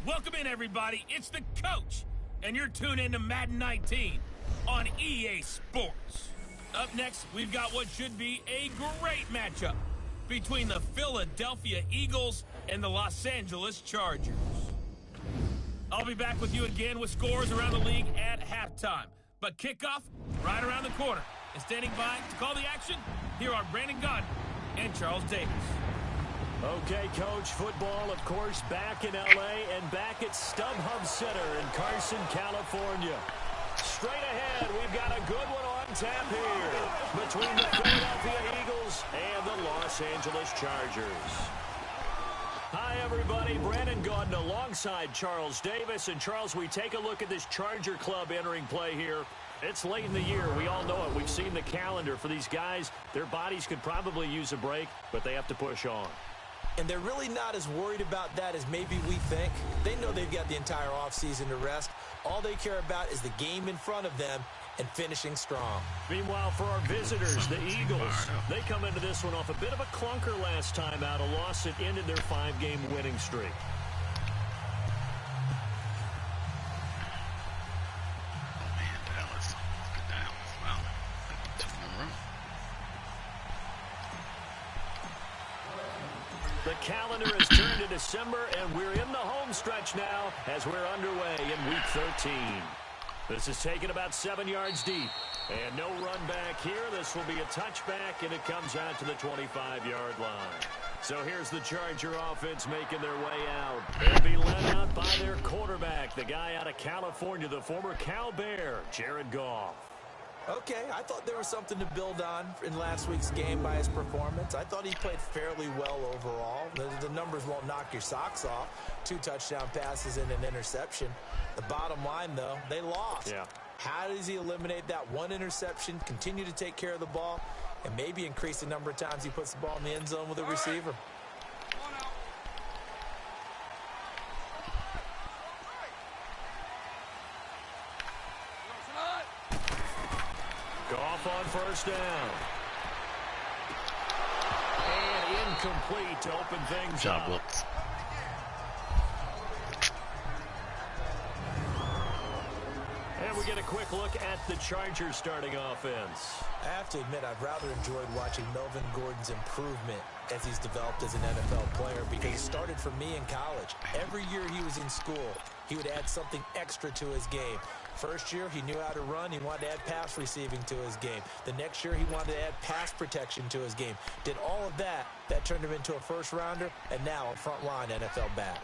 Welcome in, everybody. It's the coach, and you're tuned in to Madden 19 on EA Sports. Up next, we've got what should be a great matchup between the Philadelphia Eagles and the Los Angeles Chargers. I'll be back with you again with scores around the league at halftime. But kickoff right around the corner. And standing by to call the action, here are Brandon Gaudin and Charles Davis. Okay, Coach, football, of course, back in L.A. and back at StubHub Center in Carson, California. Straight ahead, we've got a good one on tap here between the Philadelphia Eagles and the Los Angeles Chargers. Hi, everybody. Brandon Gaudin alongside Charles Davis. And, Charles, we take a look at this Charger club entering play here. It's late in the year. We all know it. We've seen the calendar for these guys. Their bodies could probably use a break, but they have to push on. And they're really not as worried about that as maybe we think. They know they've got the entire offseason to rest. All they care about is the game in front of them and finishing strong. Meanwhile, for our visitors, the Eagles, they come into this one off a bit of a clunker last time out, a loss that ended their 5-game winning streak. The calendar has turned to December, and we're in the home stretch now as we're underway in Week 13. This is taken about 7 yards deep. And no run back here. This will be a touchback, and it comes out to the 25-yard line. So here's the Charger offense making their way out. They'll be led out by their quarterback, the guy out of California, the former Cal Bear, Jared Goff. Okay, I thought there was something to build on in last week's game by his performance. I thought he played fairly well overall. The numbers won't knock your socks off. 2 touchdown passes and an interception. The bottom line, though, they lost. Yeah. How does he eliminate that one interception, continue to take care of the ball, and maybe increase the number of times he puts the ball in the end zone with a receiver? Goff on first down. And incomplete to open things up. Whoops. And we get a quick look at the Chargers starting offense. I have to admit, I've rather enjoyed watching Melvin Gordon's improvement as he's developed as an NFL player, because it started for me in college. Every year he was in school, he would add something extra to his game. First year, he knew how to run. He wanted to add pass receiving to his game. The next year, he wanted to add pass protection to his game. Did all of that. That turned him into a first-rounder, and now a front-line NFL back.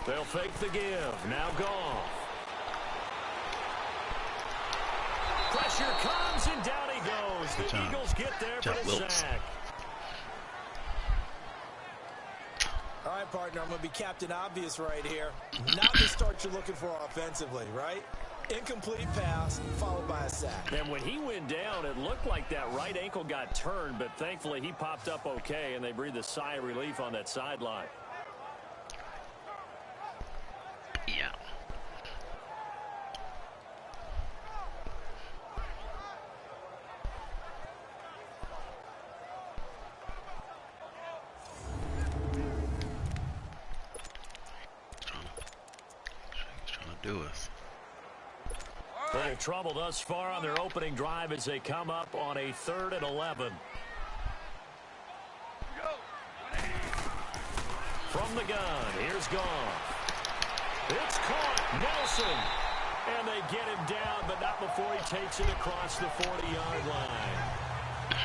They'll fake the give. Now Goff. Pressure comes, and down he goes. The Eagles get there for the sack. All right, partner, I'm going to be Captain Obvious right here. Not the start you're looking for offensively, right? Incomplete pass, followed by a sack. And when he went down, it looked like that right ankle got turned, but thankfully he popped up okay, and they breathed a sigh of relief on that sideline. Yeah. Do us. Little trouble thus far on their opening drive as they come up on a 3rd and 11. From the gun, here's Goff. It's caught, Nelson. And they get him down, but not before he takes it across the 40-yard line.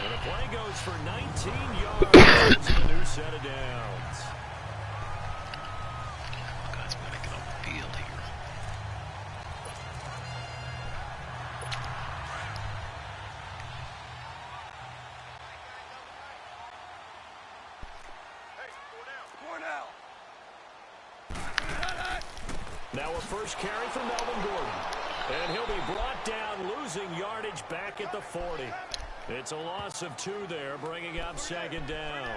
And the play goes for 19 yards. It's a new set of downs. Guys, we gotta get off the field here. Now a first carry for Melvin Gordon. And he'll be brought down, losing yardage back at the 40. It's a loss of 2 there, bringing up 2nd down.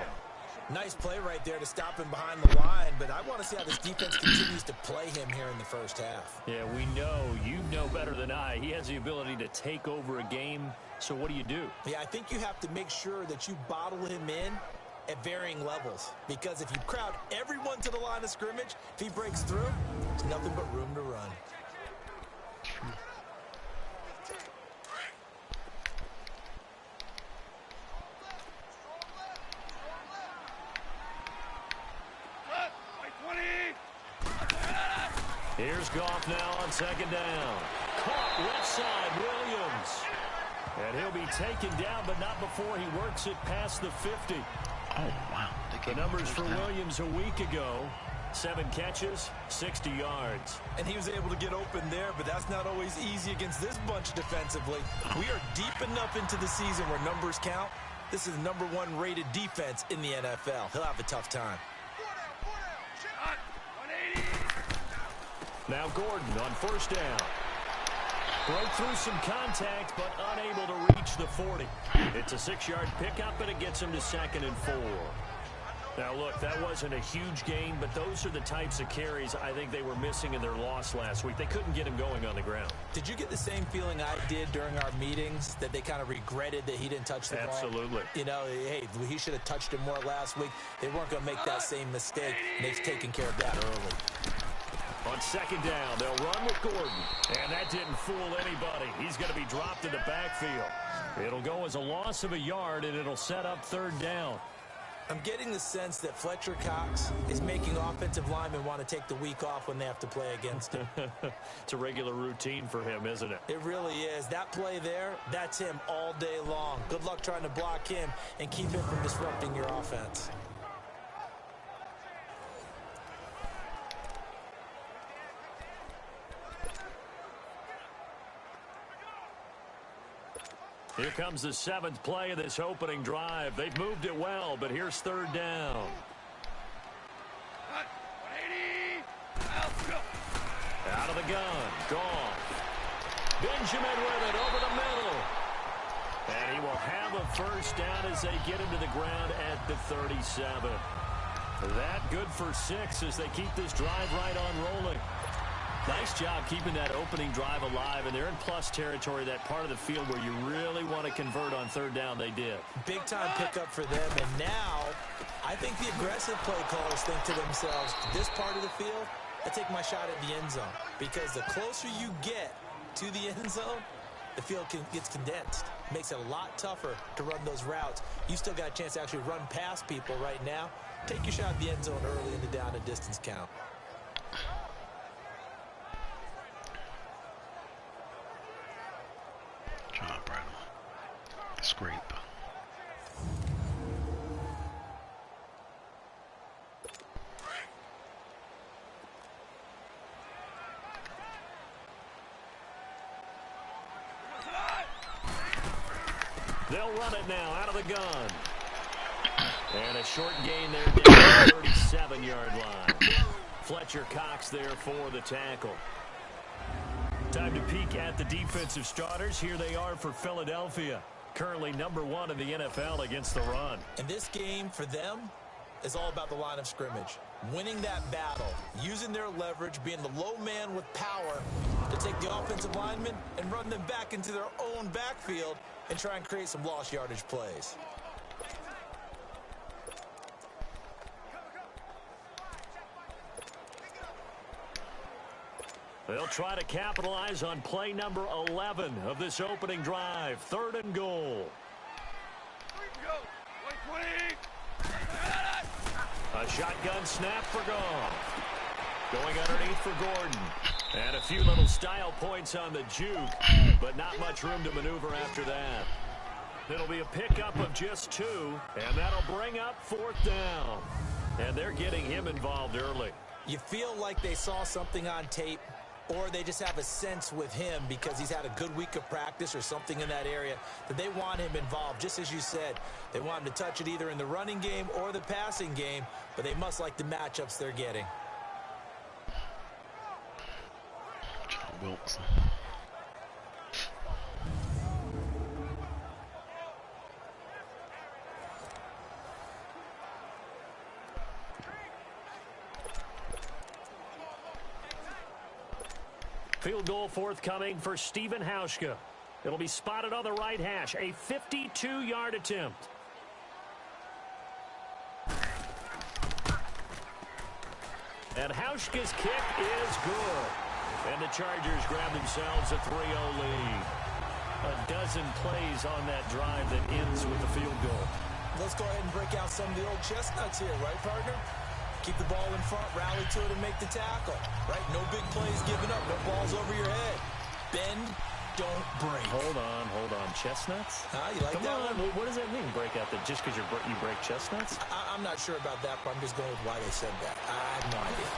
Nice play right there to stop him behind the line, but I want to see how this defense continues to play him here in the first half. Yeah, we know. You know better than I. He has the ability to take over a game, so what do you do? Yeah, I think you have to make sure that you bottle him in at varying levels. Because if you crowd everyone to the line of scrimmage, if he breaks through, there's nothing but room to run. Here's Goff now on second down. Caught left side, Williams. And he'll be taken down, but not before he works it past the 50. Oh, wow. The numbers for Williams a week ago, 7 catches, 60 yards. And he was able to get open there, but that's not always easy against this bunch defensively. We are deep enough into the season where numbers count. This is the #1 rated defense in the NFL. He'll have a tough time. Now Gordon on first down. Broke through some contact, but unable to reach the 40. It's a 6-yard pickup, and it gets him to 2nd and 4. Now, look, that wasn't a huge gain, but those are the types of carries I think they were missing in their loss last week. They couldn't get him going on the ground. Did you get the same feeling I did during our meetings, that they kind of regretted that he didn't touch the ball? Absolutely. You know, hey, he should have touched it more last week. They weren't going to make that same mistake, and they've taken care of that early. On second down, they'll run with Gordon. And that didn't fool anybody. He's going to be dropped in the backfield. It'll go as a loss of a yard, and it'll set up 3rd down. I'm getting the sense that Fletcher Cox is making offensive linemen want to take the week off when they have to play against him. It's a regular routine for him, isn't it? It really is. That play there, that's him all day long. Good luck trying to block him and keep him from disrupting your offense. Here comes the 7th play of this opening drive. They've moved it well, but here's 3rd down. Out of the gun. Goff. Benjamin with it over the middle. And he will have a 1st down as they get him to the ground at the 37. That good for 6 as they keep this drive right on rolling. Nice job keeping that opening drive alive, and they're in plus territory, that part of the field where you really want to convert on 3rd down. They did. Big-time pickup for them, and now I think the aggressive play callers think to themselves, this part of the field, I take my shot at the end zone, because the closer you get to the end zone, the field gets condensed. Makes it a lot tougher to run those routes. You still got a chance to actually run past people right now. Take your shot at the end zone early in the down and distance count. Job, Bradley. Scrape. They'll run it now out of the gun. And a short gain there down the 37-yard line. Fletcher Cox there for the tackle. Time to peek at the defensive starters. Here they are for Philadelphia. Currently #1 in the NFL against the run. And this game for them is all about the line of scrimmage. Winning that battle, using their leverage, being the low man with power to take the offensive linemen and run them back into their own backfield and try and create some lost yardage plays. They'll try to capitalize on play number 11 of this opening drive. 3rd and goal. A shotgun snap for Goff. Going underneath for Gordon. And a few little style points on the juke, but not much room to maneuver after that. It'll be a pickup of just 2, and that'll bring up 4th down. And they're getting him involved early. You feel like they saw something on tape, or they just have a sense with him because he's had a good week of practice or something in that area that they want him involved. Just as you said, they want him to touch it either in the running game or the passing game, but they must like the matchups they're getting. John Wilkes. Field goal forthcoming for Stephen Hauschka. It'll be spotted on the right hash. A 52-yard attempt. And Hauschka's kick is good. And the Chargers grab themselves a 3-0 lead. A dozen plays on that drive that ends with a field goal. Let's go ahead and break out some of the old chestnuts here, right, partner? Keep the ball in front, rally to it, and make the tackle, right? No big plays given up, no balls over your head. Bend, don't break. Hold on. Chestnuts? You like Come that on. one? What does that mean, break out? That just because you break chestnuts? I'm not sure about that, but I'm just going with why they said that. I have no idea.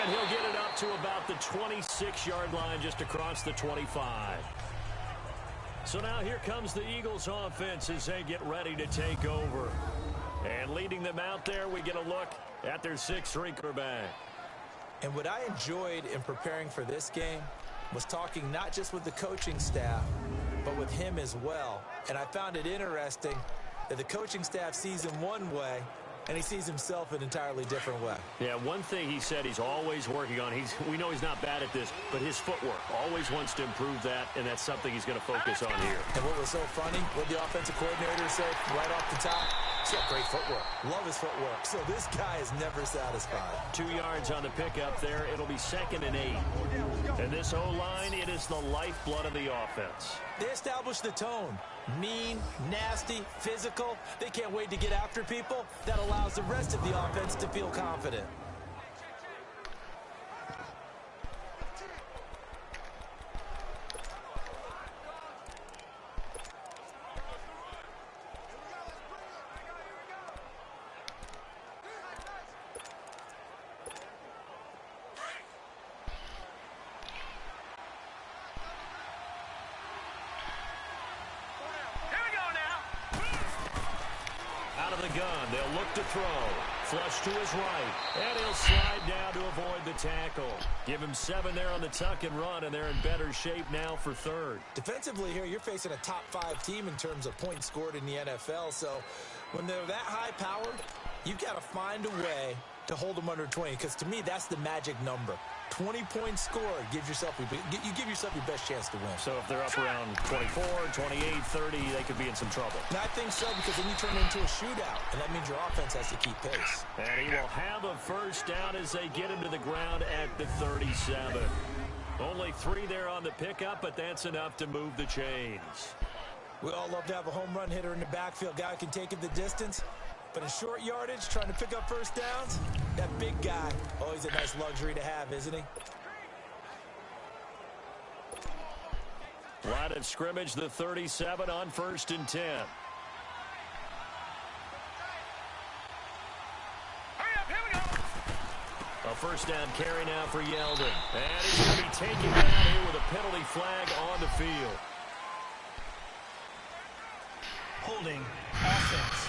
And he'll get it up to about the 26-yard line, just across the 25. So now here comes the Eagles offense as they get ready to take over. And leading them out there, we get a look at their 6'3" quarterback. And what I enjoyed in preparing for this game was talking not just with the coaching staff, but with him as well. And I found it interesting that the coaching staff sees him one way, and he sees himself an entirely different way. Yeah, one thing he said he's always working on, we know he's not bad at this, but his footwork, always wants to improve that, and that's something he's going to focus on here. And what was so funny, what the offensive coordinator said right off the top, he's got great footwork. Love his footwork. So this guy is never satisfied. 2 yards on the pickup there. It'll be 2nd and 8. And this O-line, it is the lifeblood of the offense. They established the tone. Mean, nasty, physical. They can't wait to get after people. That allows the rest of the offense to feel confident. Gun. They'll look to throw. Flush to his right. And he'll slide down to avoid the tackle. Give him 7 there on the tuck and run, and they're in better shape now for 3rd. Defensively here, you're facing a top 5 team in terms of points scored in the NFL. So when they're that high-powered, you've got to find a way to hold them under 20, because to me, that's the magic number. 20 points scored gives yourself you give yourself your best chance to win. So if they're up around 24, 28, 30, they could be in some trouble. And I think so, because then you turn it into a shootout, and that means your offense has to keep pace. And he will have a first down as they get him to the ground at the 37. Only 3 there on the pickup, but that's enough to move the chains. We all love to have a home run hitter in the backfield, guy who can take it the distance. But in short yardage, trying to pick up first downs, that big guy, always a nice luxury to have, isn't he? Line of scrimmage, the 37 on 1st and 10. Hurry up, here we go. A first down carry now for Yeldon. And he's going to be taken down here with a penalty flag on the field. Holding offense.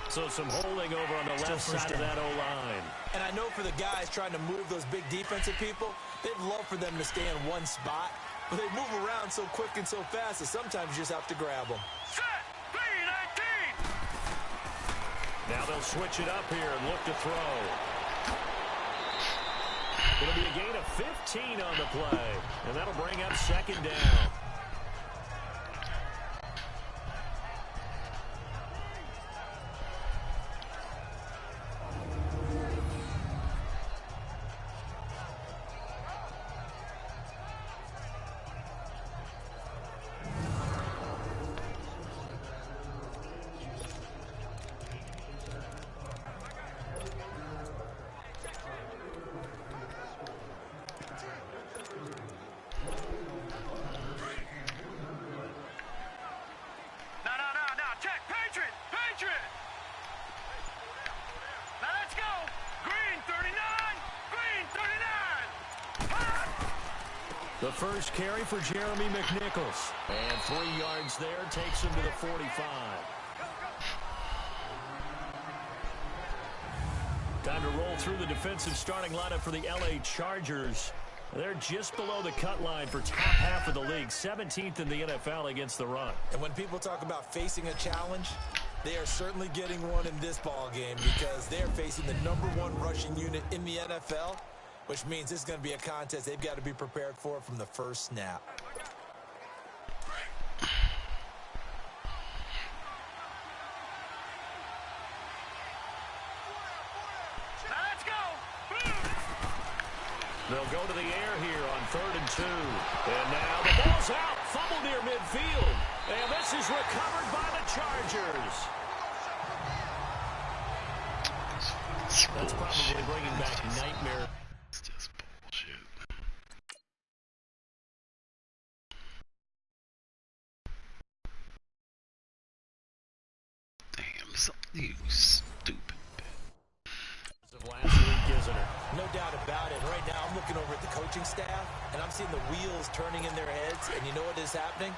So some holding over on the left side of that O-line. And I know for the guys trying to move those big defensive people, they'd love for them to stay in one spot. But they move around so quick and so fast that sometimes you just have to grab them. Set, 3-19. Now they'll switch it up here and look to throw. It'll be a gain of 15 on the play. And that'll bring up 2nd down. The first carry for Jeremy McNichols. And 3 yards there takes him to the 45. Time to roll through the defensive starting lineup for the LA Chargers. They're just below the cut line for top half of the league, 17th in the NFL against the run. And when people talk about facing a challenge, they are certainly getting one in this ball game, because they're facing the #1 rushing unit in the NFL, which means this is going to be a contest they've got to be prepared for from the first snap. They'll go to the air here on 3rd and 2. And now the ball's out. Fumble near midfield. And this is recovered by the Chargers. That's probably bringing back nightmare. It's just bullshit. Damn, you stupid bitch. Of last week, isn't it? No doubt about it. Right now, I'm looking over at the coaching staff, and I'm seeing the wheels turning in their heads. And you know what is happening?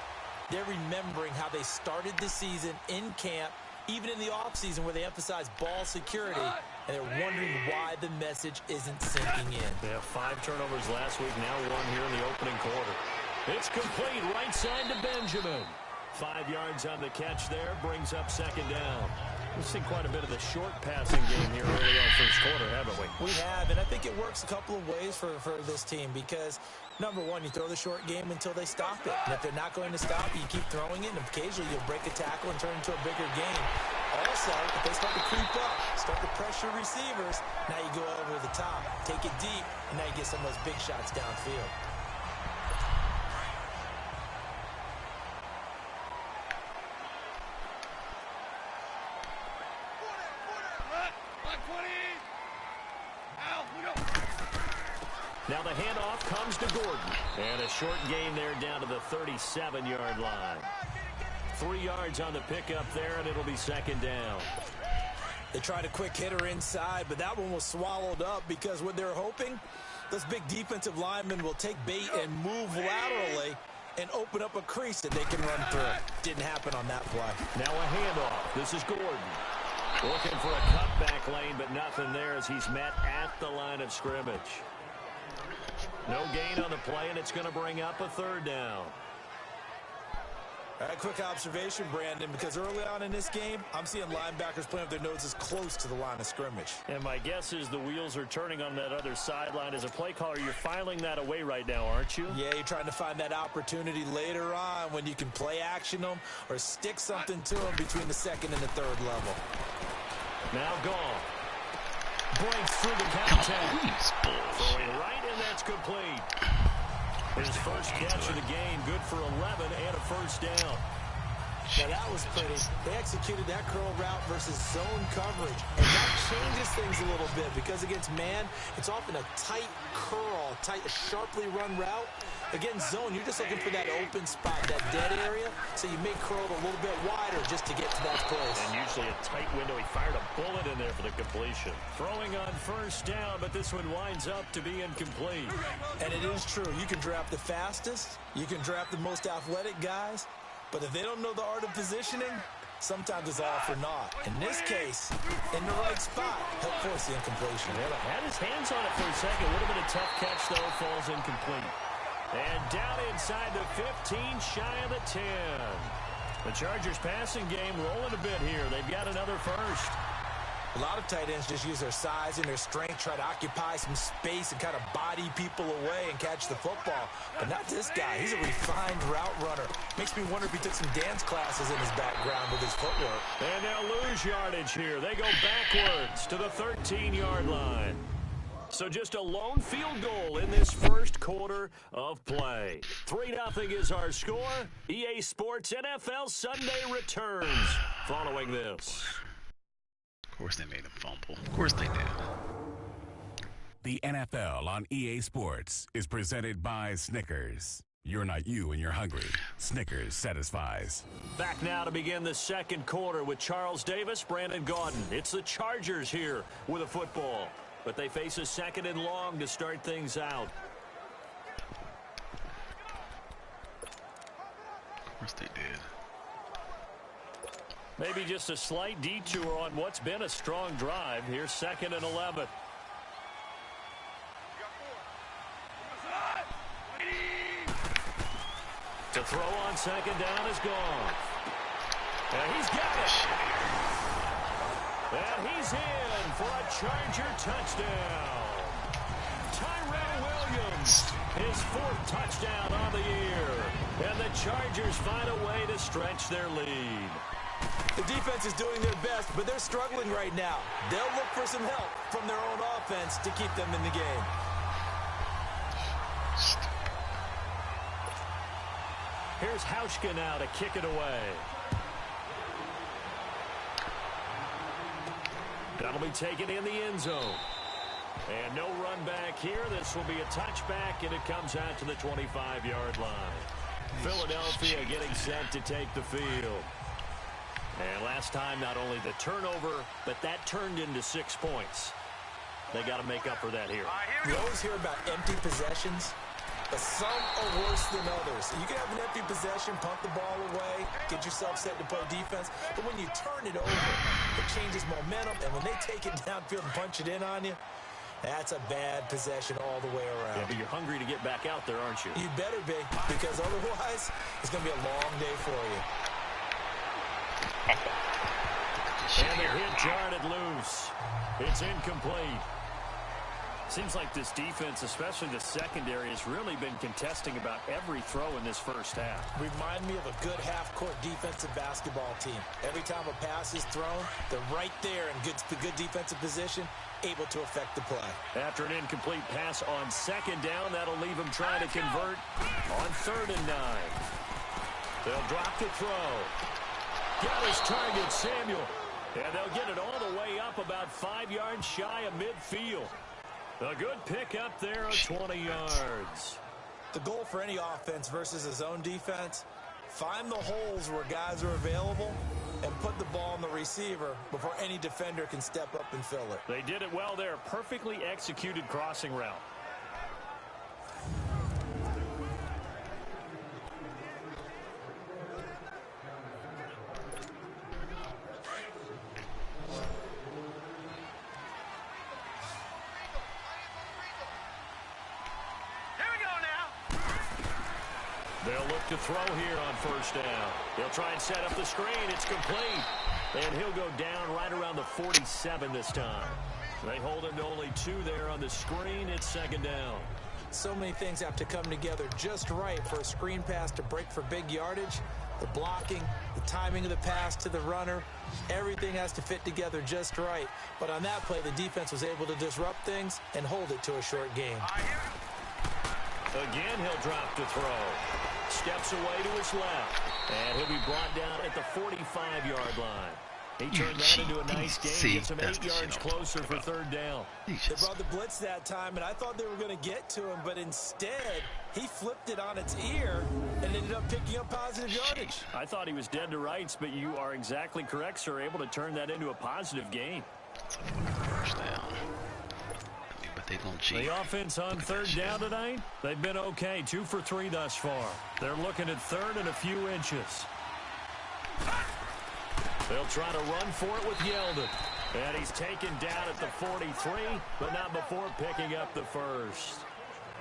They're remembering how they started the season in camp, even in the offseason where they emphasized ball security, and they're wondering why the message isn't sinking in. They have 5 turnovers last week, now 1 here in the opening quarter. It's complete, right side to Benjamin. 5 yards on the catch there, brings up 2nd down. We've seen quite a bit of the short passing game here early on first quarter, haven't we? We have, and I think it works a couple of ways for this team because, number one, you throw the short game until they stop it. And if they're not going to stop it, you keep throwing it, and occasionally you'll break a tackle and turn it into a bigger game. Also, if they start to creep up, start to pressure receivers, now you go over the top, take it deep, and now you get some of those big shots downfield. Now the handoff comes to Gordon. And a short gain there down to the 37-yard line. 3 yards on the pickup there, and it'll be 2nd down. They tried a quick hitter inside, but that one was swallowed up because what they're hoping, those big defensive linemen will take bait and move laterally and open up a crease that they can run through. Didn't happen on that play. Now a handoff. This is Gordon. Looking for a cutback lane, but nothing there as he's met at the line of scrimmage. No gain on the play, and it's going to bring up a 3rd down. All right, quick observation, Brandon, because early on in this game, I'm seeing linebackers playing with their noses close to the line of scrimmage. And my guess is the wheels are turning on that other sideline. As a play caller, you're filing that away right now, aren't you? Yeah, you're trying to find that opportunity later on when you can play action them or stick something to them between the 2nd and the 3rd level. Now gone. Breaks through the contact. Throwing right, and that's complete. His first catch of the game, good for 11 and a 1st down. Now that was pretty. They executed that curl route versus zone coverage. And that changes things a little bit because against man, it's often a tight curl, sharply run route. Against zone, you're just looking for that open spot, that dead area, so you may curl it a little bit wider just to get to that place. And usually a tight window. He fired a bullet in there for the completion. Throwing on 1st down, but this one winds up to be incomplete. And it is true. You can draft the fastest. You can draft the most athletic guys. But if they don't know the art of positioning, sometimes it's all for naught. In this case, in the right spot, help force the incompletion. Yeah, had his hands on it for a second. Would have been a tough catch, though. Falls incomplete. And down inside the 15, shy of the 10. The Chargers passing game rolling a bit here. They've got another 1st. A lot of tight ends just use their size and their strength, try to occupy some space and kind of body people away and catch the football. But not this guy. He's a refined route runner. Makes me wonder if he took some dance classes in his background with his footwork. And they'll lose yardage here. They go backwards to the 13-yard line. So just a lone field goal in this first quarter of play. 3-0 is our score. EA Sports NFL Sunday returns following this. Of course they made him fumble. Of course they did. The NFL on EA Sports is presented by Snickers. You're not you when you're hungry. Snickers satisfies. Back now to begin the second quarter with Charles Davis, Brandon Gaudin. It's the Chargers here with a football. But they face a 2nd and long to start things out. Of course they did. Maybe just a slight detour on what's been a strong drive. Here's 2nd and 11. To throw on 2nd down is gone. And he's got it. And he's in for a Charger touchdown. Tyrell Williams, his 4th touchdown on the year. And the Chargers find a way to stretch their lead. The defense is doing their best, but they're struggling right now. They'll look for some help from their own offense to keep them in the game. Here's Hauschka now to kick it away. That'll be taken in the end zone. And no run back here. This will be a touchback, and it comes out to the 25-yard line. Philadelphia getting set to take the field. And last time, not only the turnover, but that turned into 6 points. They got to make up for that here. We always hear about empty possessions, but some are worse than others. You can have an empty possession, punt the ball away, get yourself set to play defense, but when you turn it over, it changes momentum, and when they take it downfield and punch it in on you, that's a bad possession all the way around. Yeah, but you're hungry to get back out there, aren't you? You better be, because otherwise, it's going to be a long day for you. And the hit jarred loose. It's incomplete. Seems like this defense, especially the secondary, has really been contesting about every throw in this first half. Remind me of a good half-court defensive basketball team. Every time a pass is thrown, they're right there in good defensive position, able to affect the play. After an incomplete pass on second down, that'll leave them trying to convert on 3rd and 9. They'll drop the throw. Got his target, Samuel. And they'll get it all the way up about 5 yards shy of midfield. A good pickup there of 20 yards. The goal for any offense versus a zone defense, find the holes where guys are available and put the ball on the receiver before any defender can step up and fill it. They did it well there. Perfectly executed crossing route. They'll look to throw here on 1st down. They'll try and set up the screen. It's complete. And he'll go down right around the 47 this time. They hold him to only 2 there on the screen. It's 2nd down. So many things have to come together just right for a screen pass to break for big yardage. The blocking, the timing of the pass to the runner, everything has to fit together just right. But on that play, the defense was able to disrupt things and hold it to a short game. Again, he'll drop to throw. Steps away to his left. And he'll be brought down at the 45-yard line. He turned that into a nice game. Gets him 8 yards closer for 3rd down. They brought the blitz that time, and I thought they were going to get to him, but instead, he flipped it on its ear and ended up picking up positive yardage. I thought he was dead to rights, but you are exactly correct, sir. Able to turn that into a positive gain. First down. But they don't cheat. The offense on 3rd down tonight, they've been okay. 2 for 3 thus far. They're looking at 3rd and a few inches. They'll try to run for it with Yeldon. And he's taken down at the 43, but not before picking up the first.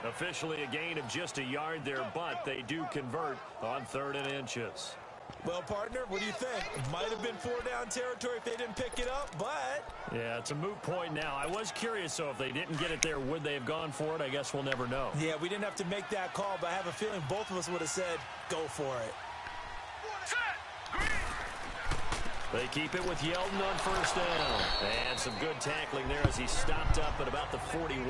Officially a gain of just a yard there, but they do convert on 3rd and inches. Well, partner, what do you think? It might have been 4-down territory if they didn't pick it up, but... Yeah, it's a moot point now. I was curious, so if they didn't get it there, would they have gone for it? I guess we'll never know. Yeah, we didn't have to make that call, but I have a feeling both of us would have said, go for it. They keep it with Yeldon on 1st down. And some good tackling there as he stopped up at about the 41.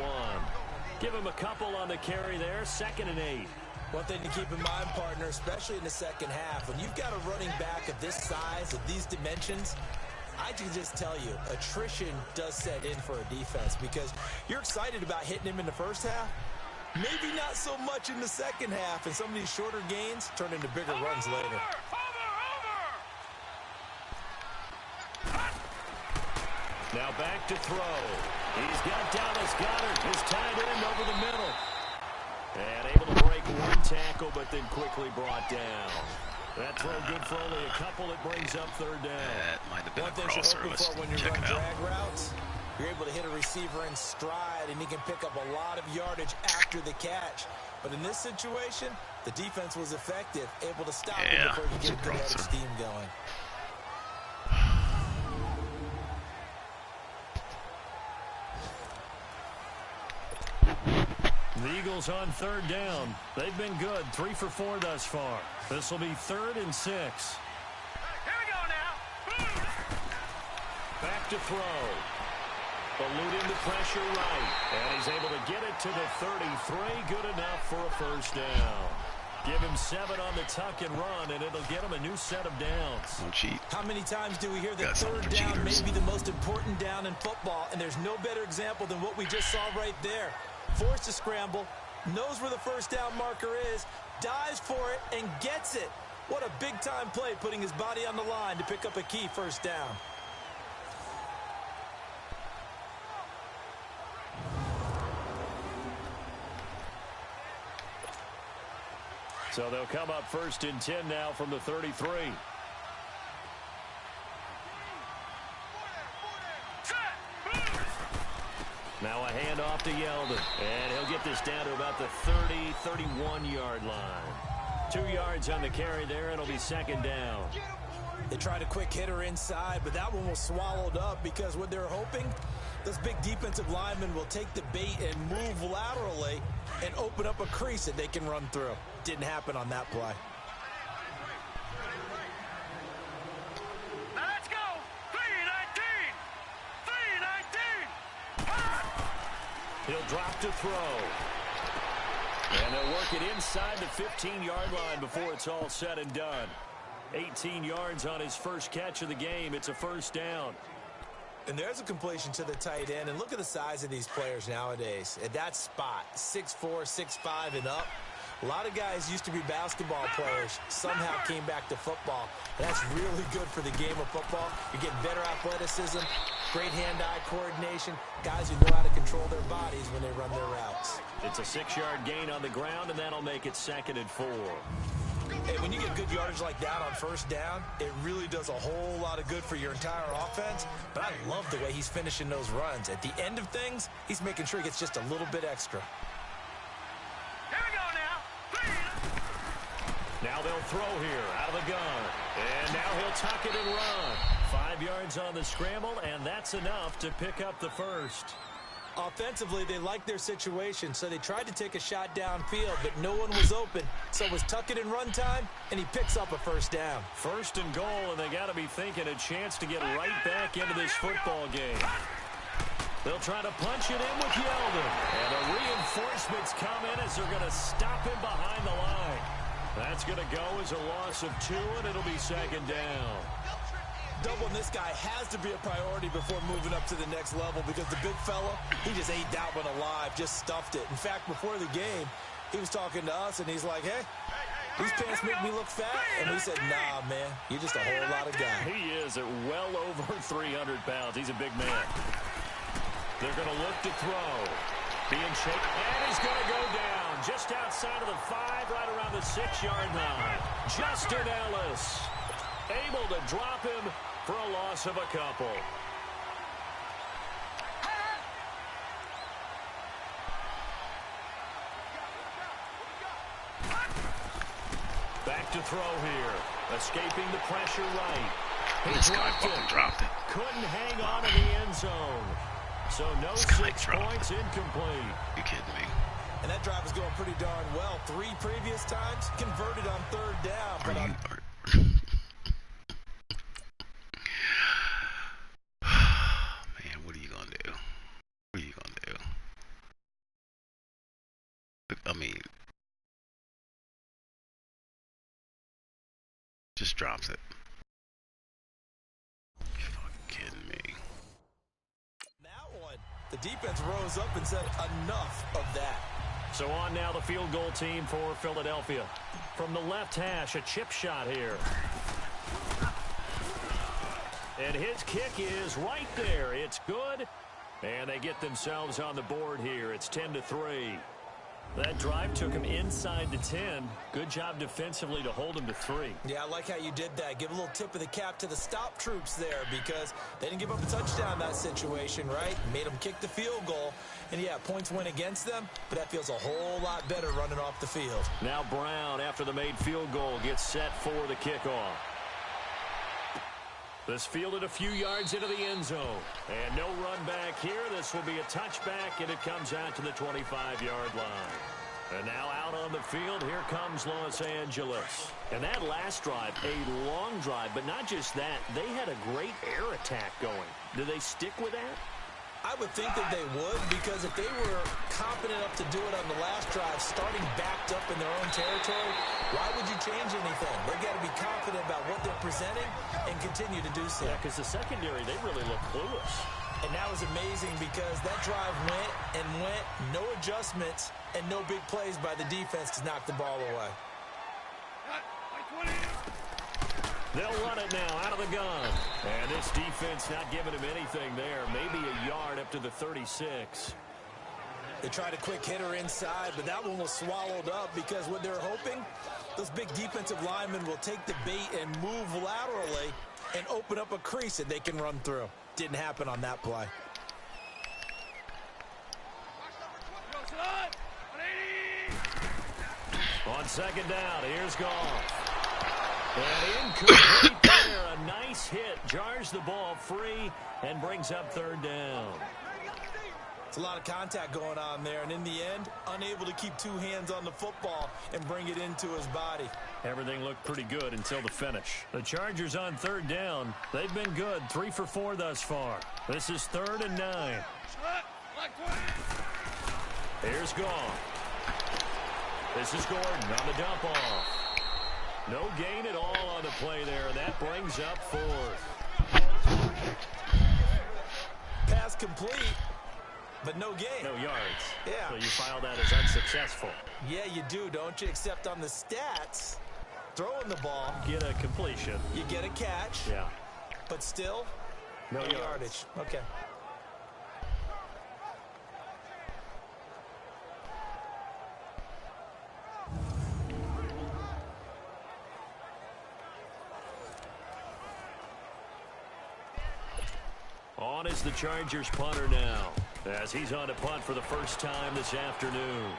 Give him a couple on the carry there. 2nd and 8. One thing to keep in mind, partner, especially in the second half, when you've got a running back of this size, of these dimensions, I can just tell you, attrition does set in for a defense because you're excited about hitting him in the first half. Maybe not so much in the second half, and some of these shorter gains turn into bigger runs later. Now back to throw. He's got Dallas Goedert, his tight end over the middle. And able to break one tackle, but then quickly brought down. That throw good for only a couple. It brings up 3rd down. That might have been One a thing you're crosser. hoping Let's for when you check run it out. drag routes, you're able to hit a receiver in stride, and he can pick up a lot of yardage after the catch. But in this situation, the defense was effective, able to stop him before he could get a good steam going. The Eagles on 3rd down. They've been good. 3 for 4 thus far. This will be 3rd and 6. Here we go now. Back to throw. Eluding the pressure right. And he's able to get it to the 33. Good enough for a 1st down. Give him 7 on the tuck and run, and it'll get him a new set of downs. Don't cheat. How many times do we hear that Got something third for down may cheaters. be the most important down in football, and there's no better example than what we just saw right there. Forced to scramble, knows where the first down marker is, dives for it, and gets it. What a big-time play, putting his body on the line to pick up a key first down. So they'll come up 1st and 10 now from the 33. Now a handoff to Yeldon. And he'll get this down to about the 30, 31-yard line. 2 yards on the carry there, and it'll be 2nd down. They tried a quick hitter inside, but that one was swallowed up because what they're hoping, those big defensive linemen will take the bait and move laterally and open up a crease that they can run through. Didn't happen on that play. Now let's go. 3-19. 3-19. He'll drop to throw. And they'll work it inside the 15-yard line before it's all said and done. 18 yards on his first catch of the game. It's a first down. And there's a completion to the tight end. And look at the size of these players nowadays. At that spot, 6'4", 6'5", and up. A lot of guys used to be basketball players. Somehow came back to football. And that's really good for the game of football. You're getting better athleticism, great hand-eye coordination, guys who know how to control their bodies when they run their routes. It's a 6-yard gain on the ground, and that'll make it 2nd and 4. Hey, when you get good yardage like that on first down, it really does a whole lot of good for your entire offense. But I love the way he's finishing those runs. At the end of things, he's making sure he gets just a little bit extra. Here we go now. Now they'll throw here out of the gun. And now he'll tuck it and run. 5 yards on the scramble, and that's enough to pick up the first. Offensively, they liked their situation, so they tried to take a shot downfield, but no one was open. So it was tuck it and run time, and he picks up a first down. 1st and goal, and they got to be thinking a chance to get right back into this football game. They'll try to punch it in with Yeldon. And the reinforcements come in as they're going to stop him behind the line. That's going to go as a loss of 2, and it'll be 2nd down. Doubling this guy has to be a priority before moving up to the next level because the big fella, he just ate that one alive, just stuffed it. In fact, before the game, he was talking to us, and he's like, hey, these pants make me look fat. And we said, nah, man, you're just a whole lot of guy. He is at well over 300 pounds. He's a big man. They're going to look to throw. Being shaken, and he's going to go down just outside of the 5, right around the 6-yard line. Justin Ellis able to drop him for a loss of a couple. Back to throw here. Escaping the pressure right. This guy fucking dropped it. Couldn't hang on in the end zone. So no 6 points, incomplete. You kidding me? And that drive is going pretty darn well. 3 previous times, converted on 3rd down. But Man, what are you gonna do? What are you gonna do? I mean, just drops it. You fucking kidding me? that one, the defense rose up and said, enough of that. So on now the field goal team for Philadelphia. From the left hash, a chip shot here. And his kick is right there. It's good. And they get themselves on the board here. It's 10-3. That drive took him inside the 10. Good job defensively to hold him to 3. Yeah, I like how you did that. Give a little tip of the cap to the stop troops there because they didn't give up a touchdown in that situation, right? Made them kick the field goal. And, yeah, points went against them, but that feels a whole lot better running off the field. Now Brown, after the made field goal, gets set for the kickoff. This fielded a few yards into the end zone. And no run back here. This will be a touchback, and it comes out to the 25-yard line. And now out on the field, here comes Los Angeles. And that last drive, a long drive, but not just that. They had a great air attack going. Do they stick with that? I would think that they would because if they were confident enough to do it on the last drive, starting backed up in their own territory, why would you change anything? They got to be confident about what they're presenting and continue to do so. Yeah, because the secondary, they really look clueless. And that was amazing because that drive went and went, no adjustments, and no big plays by the defense to knock the ball away. They'll run it now out of the gun. And this defense not giving him anything there. Maybe a yard up to the 36. They tried a quick hitter inside, but that one was swallowed up because what they're hoping, those big defensive linemen will take the bait and move laterally and open up a crease that they can run through. Didn't happen on that play. On second down, here's Goff. And incomplete there. A nice hit. Jars the ball free and brings up third down. It's a lot of contact going on there, and in the end, unable to keep two hands on the football and bring it into his body. Everything looked pretty good until the finish. The Chargers on third down. They've been good. 3 for 4 thus far. This is 3rd and 9. Here's Goff. This is Gordon on the dump off. No gain at all on the play there, and that brings up 4th. Pass complete, but no gain. No yards. Yeah. So you file that as unsuccessful. Yeah, you do, don't you? Except on the stats, throwing the ball, Get a completion. you get a catch, Yeah. but still, No yards. yardage. Okay. On is the Chargers punter now, as he's on to punt for the first time this afternoon.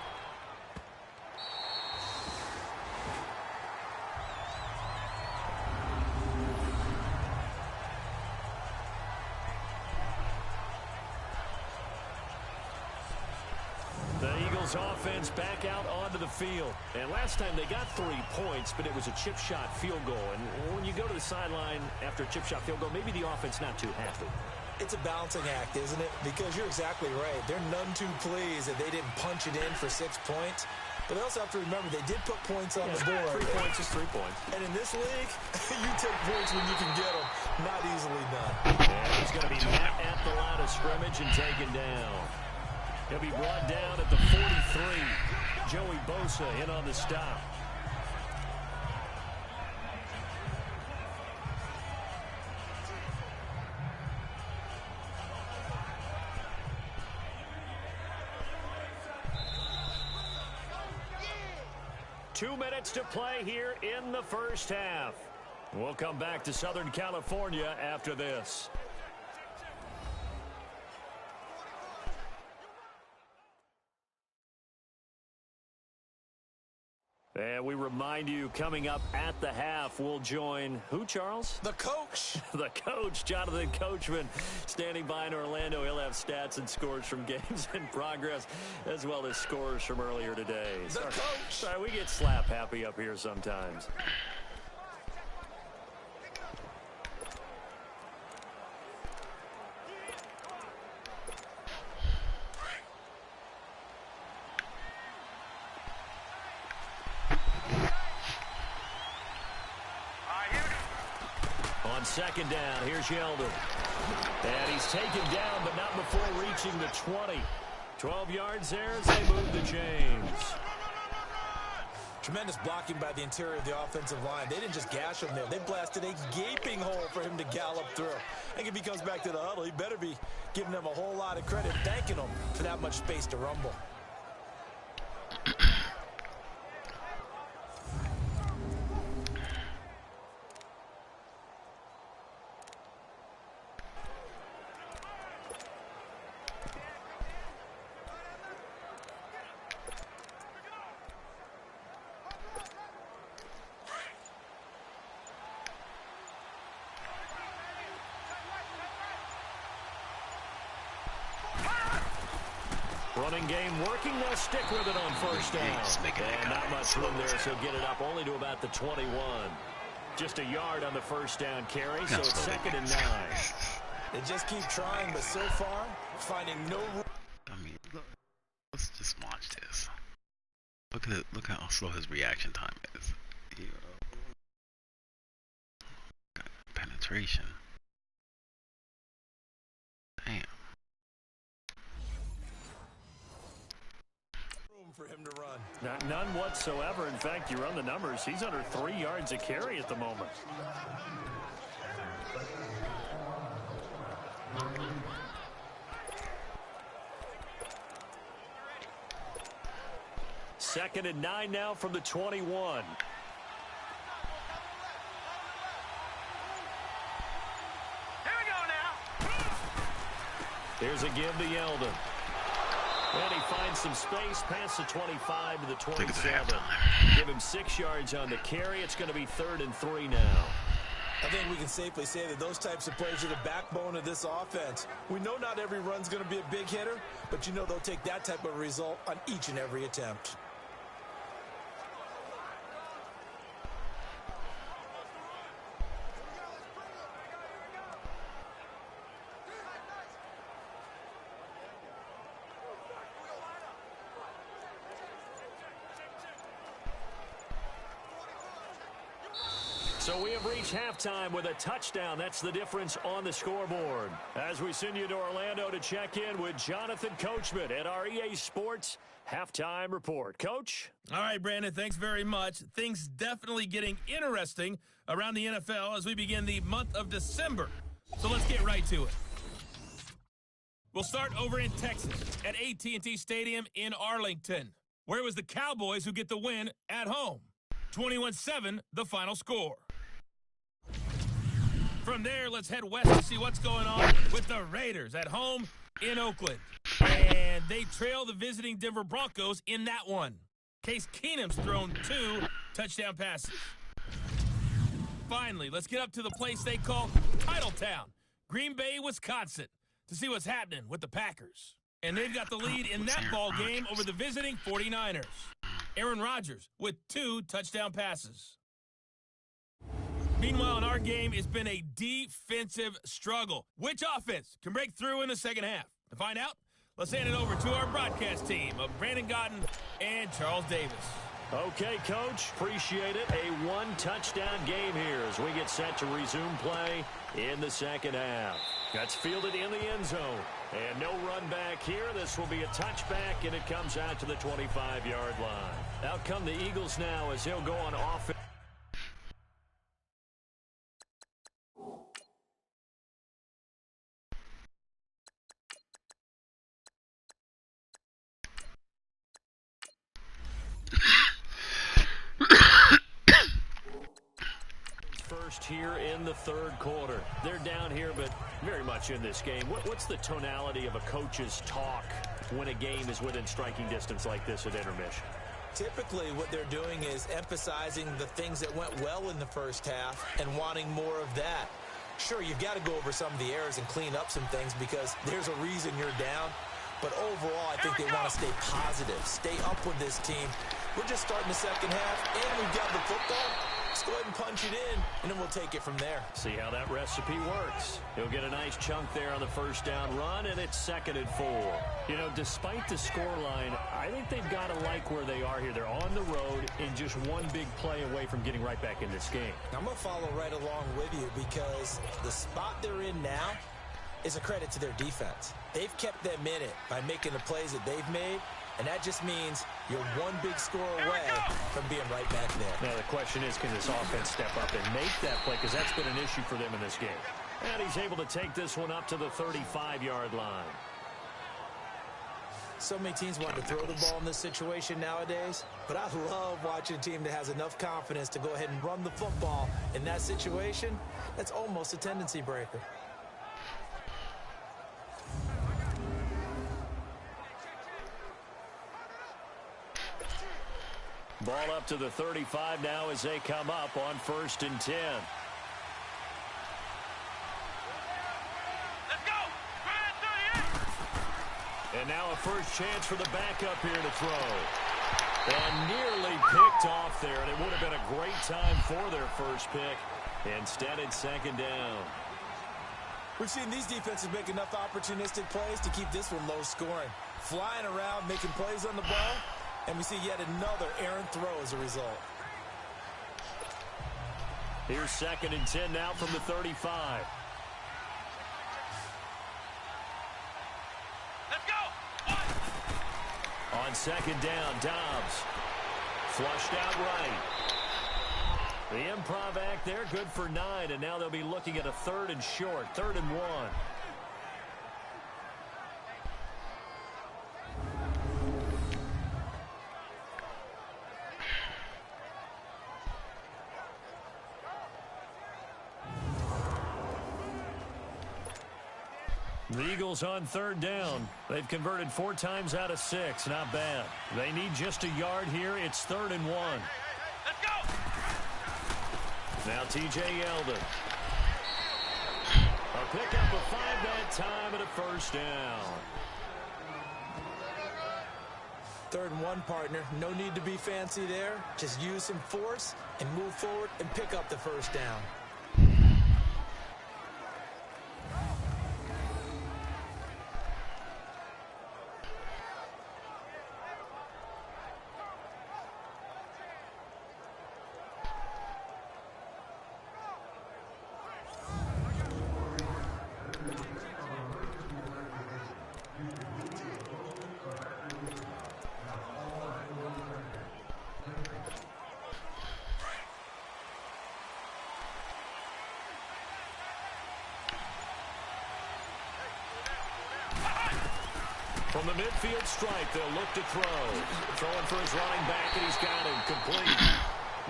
The Eagles offense back out onto the field. And last time they got 3 points, but it was a chip shot field goal. And when you go to the sideline after a chip shot field goal, maybe the offense not too happy. It's a balancing act, isn't it? Because you're exactly right. They're none too pleased that they didn't punch it in for 6 points. But they also have to remember they did put points on the board. 3 points is 3 points. And in this league, you take points when you can get them. Not easily done. And he's going to be met at the line of scrimmage and taken down. He'll be brought down at the 43. Joey Bosa in on the stop. Two minutes to play here in the first half. We'll come back to Southern California after this. And we remind you, coming up at the half, we'll join who, Charles? The coach. The coach, Jonathan Coachman, standing by in Orlando. He'll have stats and scores from games in progress, as well as scores from earlier today. The coach. Sorry, we get slap happy up here sometimes. Second down, here's Yeldon. And he's taken down, but not before reaching the 20. 12 yards there as they move the chains. Tremendous blocking by the interior of the offensive line. They didn't just gash him there. They blasted a gaping hole for him to gallop through. I think if he comes back to the huddle, he better be giving them a whole lot of credit, thanking them for that much space to rumble. Running game working. They'll stick with it on first down. And not much room there, so get it up only to about the 21. Just a yard on the first down carry, so it's 2nd and 9. They just keep trying, but so far, finding no room. I mean, look, let's how slow his reaction time is. Penetration. Damn. Room for him to run. None whatsoever. In fact, you run the numbers. He's under 3 yards a carry at the moment. Second and 9 now from the 21. Here's a give to Yeldon. And he finds some space past the 25 to the 27. Give him 6 yards on the carry. It's going to be 3rd and 3 now. I think we can safely say that those types of plays are the backbone of this offense. We know not every run's going to be a big hitter, but you know they'll take that type of result on each and every attempt. So we have reached halftime with a touchdown. That's the difference on the scoreboard. As we send you to Orlando to check in with Jonathan Coachman at our EA Sports Halftime Report. Coach? All right, Brandon, thanks very much. Things definitely getting interesting around the NFL as we begin the month of December. So let's get right to it. We'll start over in Texas at AT&T Stadium in Arlington, where it was the Cowboys who get the win at home. 21-7, the final score. From there, let's head west to see what's going on with the Raiders at home in Oakland. And they trail the visiting Denver Broncos in that one. Case Keenum's thrown 2 touchdown passes. Finally, let's get up to the place they call Titletown, Green Bay, Wisconsin, to see what's happening with the Packers. And they've got the lead in that ball game over the visiting 49ers. Aaron Rodgers with 2 touchdown passes. Meanwhile, in our game, it's been a defensive struggle. Which offense can break through in the second half? To find out, let's hand it over to our broadcast team of Brandon Gaudin and Charles Davis. Okay, Coach, appreciate it. A 1-touchdown game here as we get set to resume play in the second half. That's fielded in the end zone. And no run back here. This will be a touchback, and it comes out to the 25-yard line. Out come the Eagles now as he'll go on offense. First here in the third quarter. They're down here, but very much in this game. What's the tonality of a coach's talk when a game is within striking distance like this at intermission? Typically, what they're doing is emphasizing the things that went well in the first half and wanting more of that. Sure, you've got to go over some of the errors and clean up some things because there's a reason you're down. But overall, I think they want to stay positive, stay up with this team. We're just starting the second half, and we've got the football. Let's go ahead and punch it in, and then we'll take it from there. See how that recipe works. He'll get a nice chunk there on the first down run, and it's 2nd and 4. You know, despite the scoreline, I think they've got to like where they are here. They're on the road and just one big play away from getting right back in this game. I'm going to follow right along with you because the spot they're in now is a credit to their defense. They've kept them in it by making the plays that they've made, and that just means you're one big score away from being right back there. Now the question is, can this offense step up and make that play? Because that's been an issue for them in this game. And he's able to take this one up to the 35-yard line. So many teams want to throw the ball in this situation nowadays, but I love watching a team that has enough confidence to go ahead and run the football in that situation. That's almost a tendency breaker. Ball up to the 35 now as they come up on 1st and 10. Let's go! And now a first chance for the backup here to throw. And nearly picked off there, and it would have been a great time for their first pick. Instead, it's 2nd down. We've seen these defenses make enough opportunistic plays to keep this one low scoring. Flying around, making plays on the ball. And we see yet another errant throw as a result. Here's 2nd and 10 now from the 35. Let's go. On 2nd down, Dobbs. Flushed out right. The improv act there, good for 9, and now they'll be looking at a 3rd and short, 3rd and 1. The Eagles on 3rd down. They've converted 4 times out of 6. Not bad. They need just a yard here. It's 3rd and 1. Let's go. Now T.J. Yeldon. A pickup of 5 that time and a 1st down. 3rd and 1, partner. No need to be fancy there. Just use some force and move forward and pick up the 1st down. From the midfield stripe, they'll look to throw. Throwing for his running back, and he's got him complete.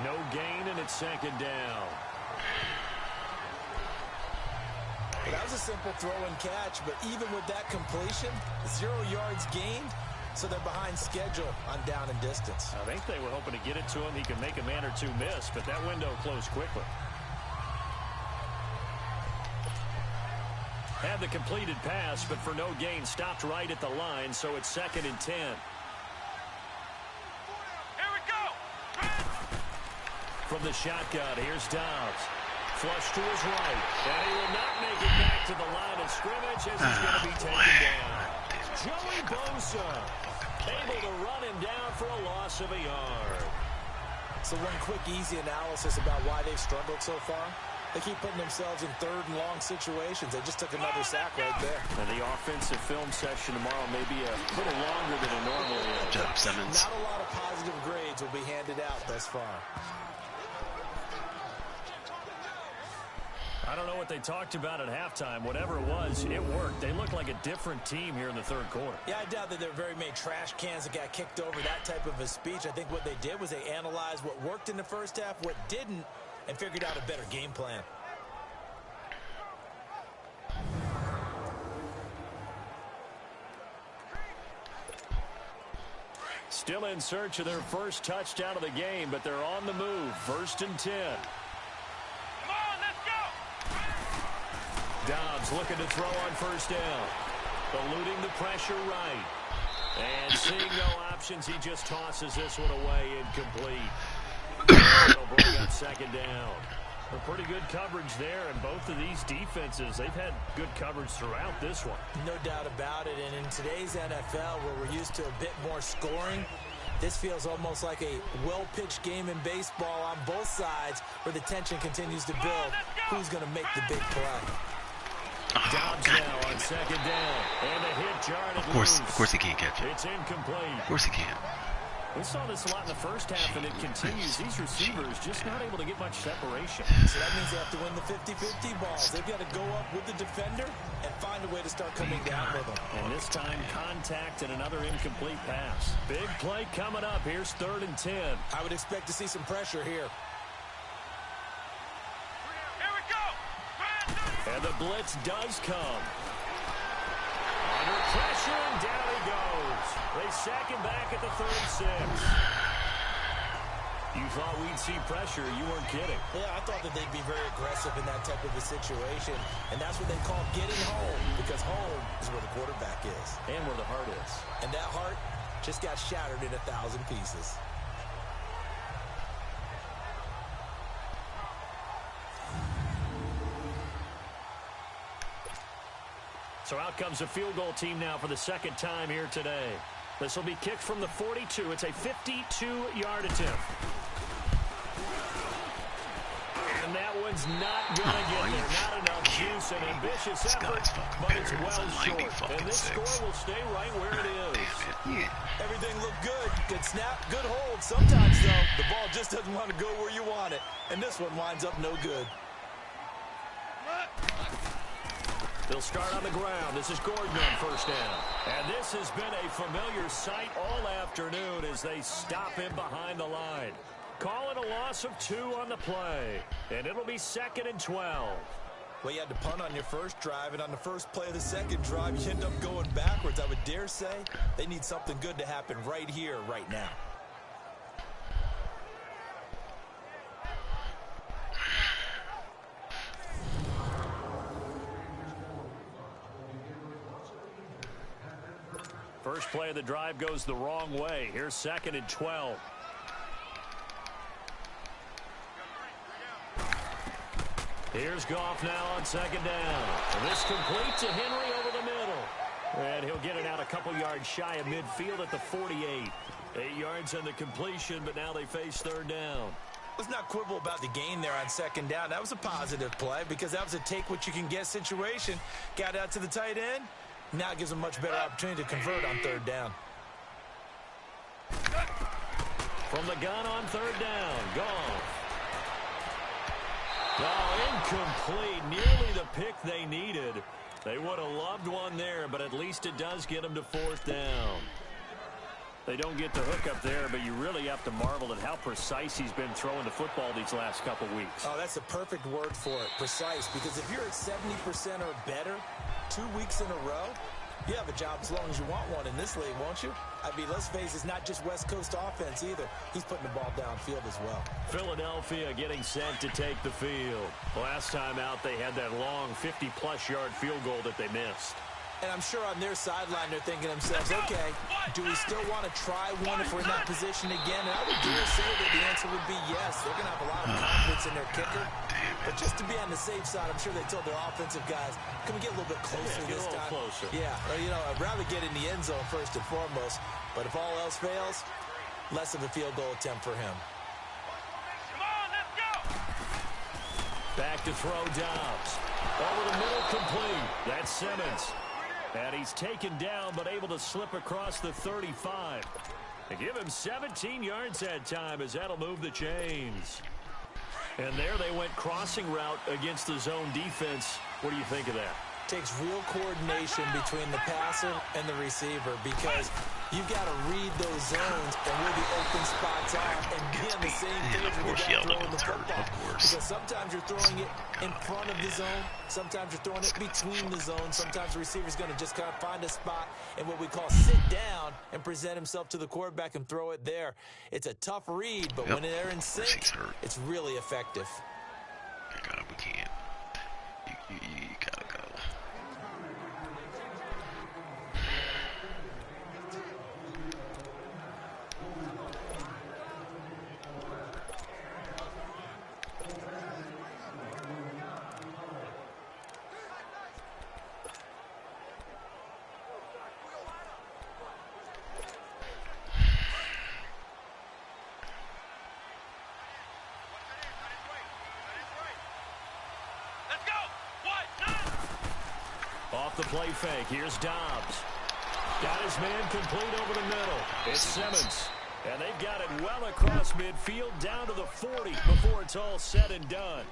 No gain, and it's 2nd down. Well, that was a simple throw and catch, but even with that completion, 0 yards gained, so they're behind schedule on down and distance. I think they were hoping to get it to him. He could make a man or two miss, but that window closed quickly. Had the completed pass, but for no gain, stopped right at the line, so it's 2nd and 10. Here we go. From the shotgun, here's Dobbs. Flush to his right, and he will not make it back to the line of scrimmage as he's going to be taken down. Joey Bosa able to run him down for a loss of a yard. So one quick, easy analysis about why they've struggled so far. They keep putting themselves in 3rd and long situations. They just took another sack right there. And the offensive film session tomorrow may be a little longer than it normally is. Good job, Simmons. Not a lot of positive grades will be handed out thus far. I don't know what they talked about at halftime. Whatever it was, it worked. They look like a different team here in the 3rd quarter. Yeah, I doubt that there were very many trash cans that got kicked over, that type of a speech. I think what they did was they analyzed what worked in the first half, what didn't, and figured out a better game plan. Still in search of their first touchdown of the game, but they're on the move. 1st and 10. Come on, let's go. Dobbs looking to throw on 1st down. Eluding the pressure right. And seeing no options, he just tosses this one away, incomplete. They'll bring up 2nd down. A pretty good coverage there, and both of these defenses, they've had good coverage throughout this one. No doubt about it, and in today's NFL, where we're used to a bit more scoring, this feels almost like a well-pitched game in baseball on both sides, where the tension continues to build. Who's going to make the big play? Dobbs now on 2nd down, and a hit jarred it loose. Of course he can't catch it. It's incomplete. Of course he can't. We saw this a lot in the first half, and it continues. These receivers just not able to get much separation. So that means they have to win the 50-50 balls. They've got to go up with the defender and find a way to start coming down with them. And this time, contact and another incomplete pass. Big play coming up. Here's 3rd and 10. I would expect to see some pressure here. Here we go. And the blitz does come. Under pressure, and down he goes. They sack him back at the 36. You thought we'd see pressure. You weren't kidding. Yeah, I thought that they'd be very aggressive in that type of a situation, and that's what they call getting home, because home is where the quarterback is. And where the heart is. And that heart just got shattered in 1,000 pieces. So out comes the field goal team now for the 2nd time here today. This will be kicked from the 42. It's a 52-yard attempt. And that one's not going to get there. Not enough juice and ambitious effort, but it's well short. And this score will stay right where it is. Everything looked good. Good snap, good hold. Sometimes, though, the ball just doesn't want to go where you want it. And this one winds up no good. They'll start on the ground. This is Gordon on first down. And this has been a familiar sight all afternoon as they stop him behind the line. Calling a loss of 2 on the play. And it'll be 2nd and 12. Well, you had to punt on your first drive, and on the first play of the second drive, you end up going backwards. I would dare say they need something good to happen right here, right now. First play of the drive goes the wrong way. Here's 2nd and 12. Here's Goff now on 2nd down. And this complete to Henry over the middle. And he'll get it out a couple yards shy of midfield at the 48. 8 yards on the completion, but now they face 3rd down. Let's not quibble about the gain there on 2nd down. That was a positive play because that was a take-what-you-can-get situation. Got out to the tight end. Now it gives them a much better opportunity to convert on 3rd down. From the gun on 3rd down, Goff. Oh, incomplete. Nearly the pick they needed. They would have loved one there, but at least it does get them to 4th down. They don't get the hook up there, but you really have to marvel at how precise he's been throwing the football these last couple weeks. Oh, that's the perfect word for it, precise, because if you're at 70% or better 2 weeks in a row, you have a job as long as you want one in this league, won't you? I mean, let's face it, it's not just West Coast offense either. He's putting the ball downfield as well. Philadelphia getting set to take the field. Last time out, they had that long 50-plus yard field goal that they missed. And I'm sure on their sideline they're thinking to themselves, okay, do we still want to try one if we're in that position again? And I would dare say that the answer would be yes. They're going to have a lot of confidence in their kicker. But just to be on the safe side, I'm sure they told their offensive guys, can we get a little bit closer this time? Closer. Yeah, or, you know, I'd rather get in the end zone first and foremost. But if all else fails, less of a field goal attempt for him. Come on, let's go! Back to throw Dobbs. Over the middle, complete. That's Simmons. And he's taken down, but able to slip across the 35. They give him 17 yards that time as that'll move the chains. And there they went crossing route against the zone defense. What do you think of that? Takes real coordination between the passer and the receiver because you've got to read those zones and where the open spots are and be on the same page when you're throwing the football. Because sometimes you're throwing it in front of the zone, sometimes you're throwing it between the zones, sometimes the receiver's going to just kind of find a spot and what we call sit down and present himself to the quarterback and throw it there. It's a tough read, but when they're in sync, it's really effective. God, we can't. You gotta go. Off the play fake, here's Dobbs. Got his man complete over the middle. It's Simmons. And they've got it well across midfield down to the 40 before it's all said and done.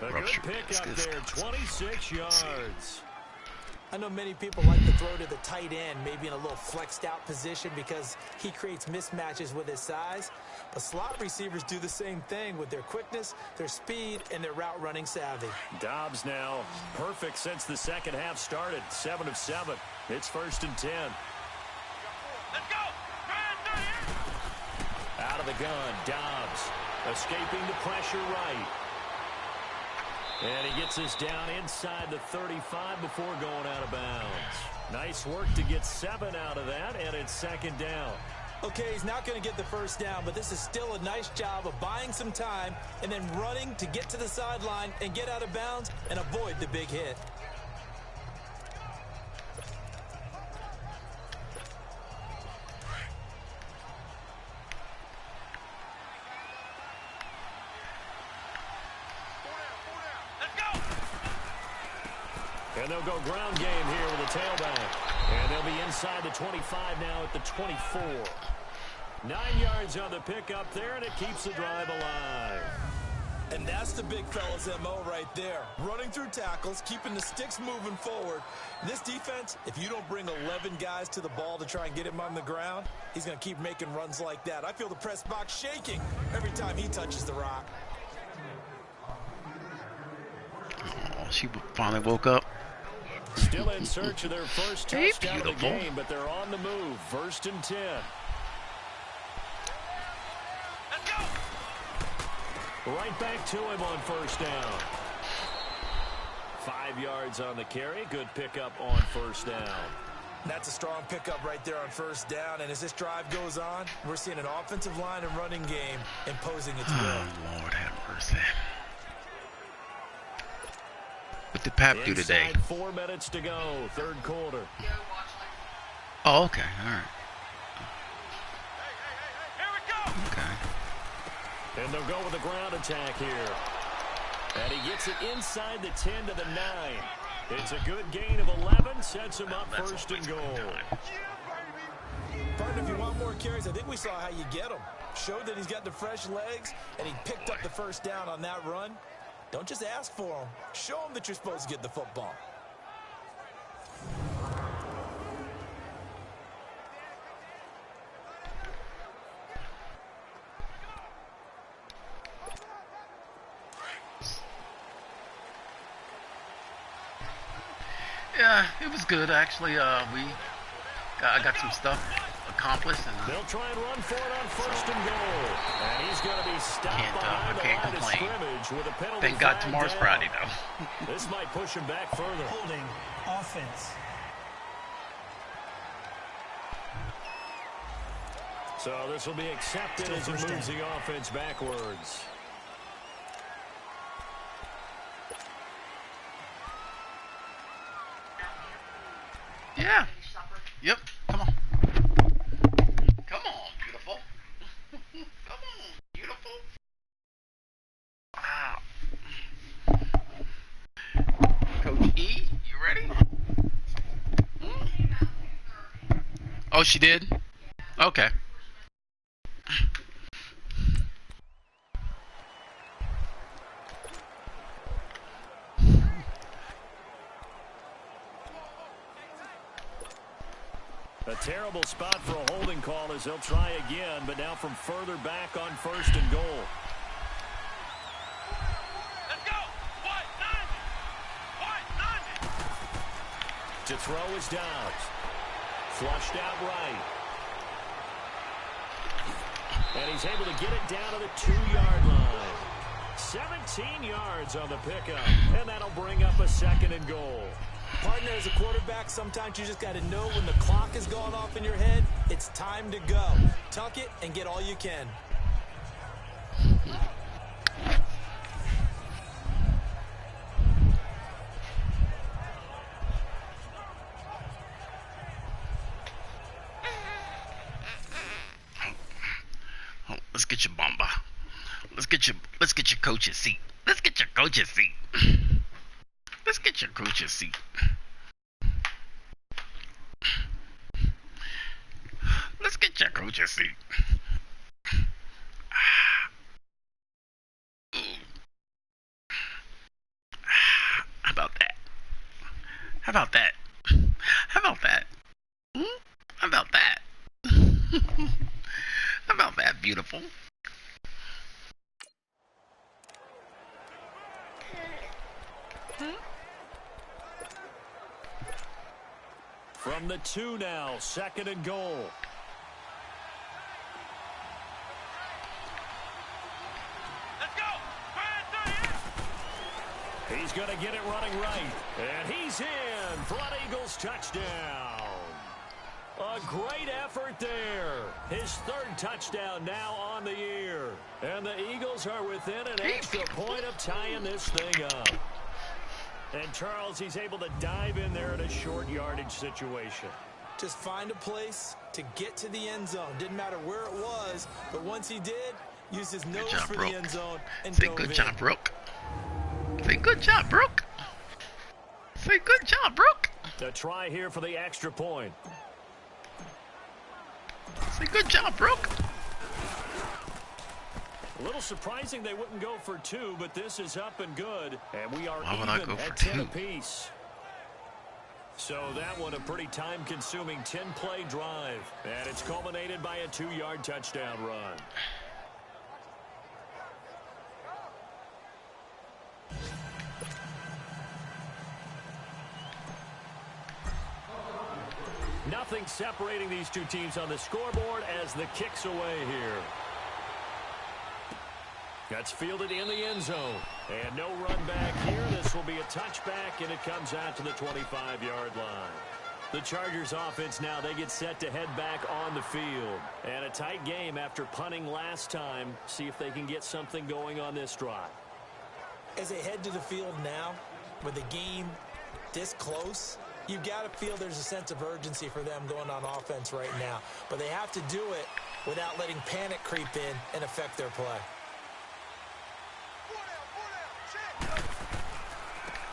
A good pick up there, 26 yards. I know many people like to throw to the tight end, maybe in a little flexed out position because he creates mismatches with his size. But slot receivers do the same thing with their quickness, their speed, and their route running savvy. Dobbs now perfect since the second half started. 7 of 7. It's 1st and 10. Let's go! Out of the gun, Dobbs escaping the pressure right. And he gets us down inside the 35 before going out of bounds. Nice work to get 7 out of that, and it's 2nd down. Okay, he's not going to get the first down, but this is still a nice job of buying some time and then running to get to the sideline and get out of bounds and avoid the big hit. And they'll go ground game here with a tailback. And they'll be inside the 25 now at the 24. 9 yards on the pickup there, and it keeps the drive alive. And that's the big fella's MO right there. Running through tackles, keeping the sticks moving forward. This defense, if you don't bring 11 guys to the ball to try and get him on the ground, he's going to keep making runs like that. I feel the press box shaking every time he touches the rock. Oh, she finally woke up. Still in search of their first touchdown of the game, but they're on the move. 1st and 10. Let's go. Right back to him on 1st down. 5 yards on the carry. Good pickup on 1st down. That's a strong pickup right there on 1st down. And as this drive goes on, we're seeing an offensive line and running game imposing its will. Oh, Lord have mercy. What did Pap do today? Inside 4 minutes to go. 3rd quarter. Oh, okay. All right. Here we go. Okay. And they'll go with a ground attack here. And he gets it inside the 10 to the 9. It's a good gain of 11. Sets him up 1st and goal. Partner, if you want more carries, I think we saw how you get them. Showed that he's got the fresh legs, and he picked up the 1st down on that run. Don't just ask for them. Show them that you're supposed to get the football. Yeah, it was good actually. I got some stuff accomplished, and They'll try and run for it on 1st and goal. And he's going to be stopped behind the line of scrimmage with a penalty. thank God flag tomorrow's down. Friday though. This might push him back further. Holding offense. So this will be accepted as it moves the offense backwards. Yeah. Yep. Come on. Come on, beautiful. Come on, beautiful. Wow. Coach E, you ready? Oh, she did? Okay. A terrible spot for a holding call as they'll try again, but now from further back on 1st and goal. Let's go. White 90. To throw is Downs. Flushed out right. And he's able to get it down to the 2-yard line. 17 yards on the pickup, and that'll bring up a 2nd and goal. Partner, as a quarterback, sometimes you just got to know when the clock is going off in your head, it's time to go. Tuck it and get all you can. Oh, let's get your bumba. Let's get your coach's seat. Let's get your coach's seat. Let's get your coach's seat. Let's get your coach's seat. How about that? How about that? How about that? How about that? How about that, beautiful? From the 2 now, 2nd and goal. Let's go. He's going to get it running right. And he's in for an Eagles touchdown. A great effort there. His 3rd touchdown now on the year. And the Eagles are within an extra point of tying this thing up. And Charles, he's able to dive in there in a short yardage situation. Just find a place to get to the end zone. Didn't matter where it was, but once he did, use his nose for the end zone and Say dove good in. job, Brooke. Say good job, Brooke. Say good job, Brooke. A try here for the extra point. Say good job, Brooke. A little surprising they wouldn't go for 2, but this is up and good. And we are Why would even I go for at 10 2? apiece. So that one a pretty time-consuming 10-play drive. And it's culminated by a 2-yard touchdown run. Nothing separating these two teams on the scoreboard as the kick's away here. That's fielded in the end zone. And no run back here. This will be a touchback, and it comes out to the 25-yard line. The Chargers offense now, they get set to head back on the field. And a tight game after punting last time. See if they can get something going on this drive. As they head to the field now, with the game this close, you've got to feel there's a sense of urgency for them going on offense right now. But they have to do it without letting panic creep in and affect their play.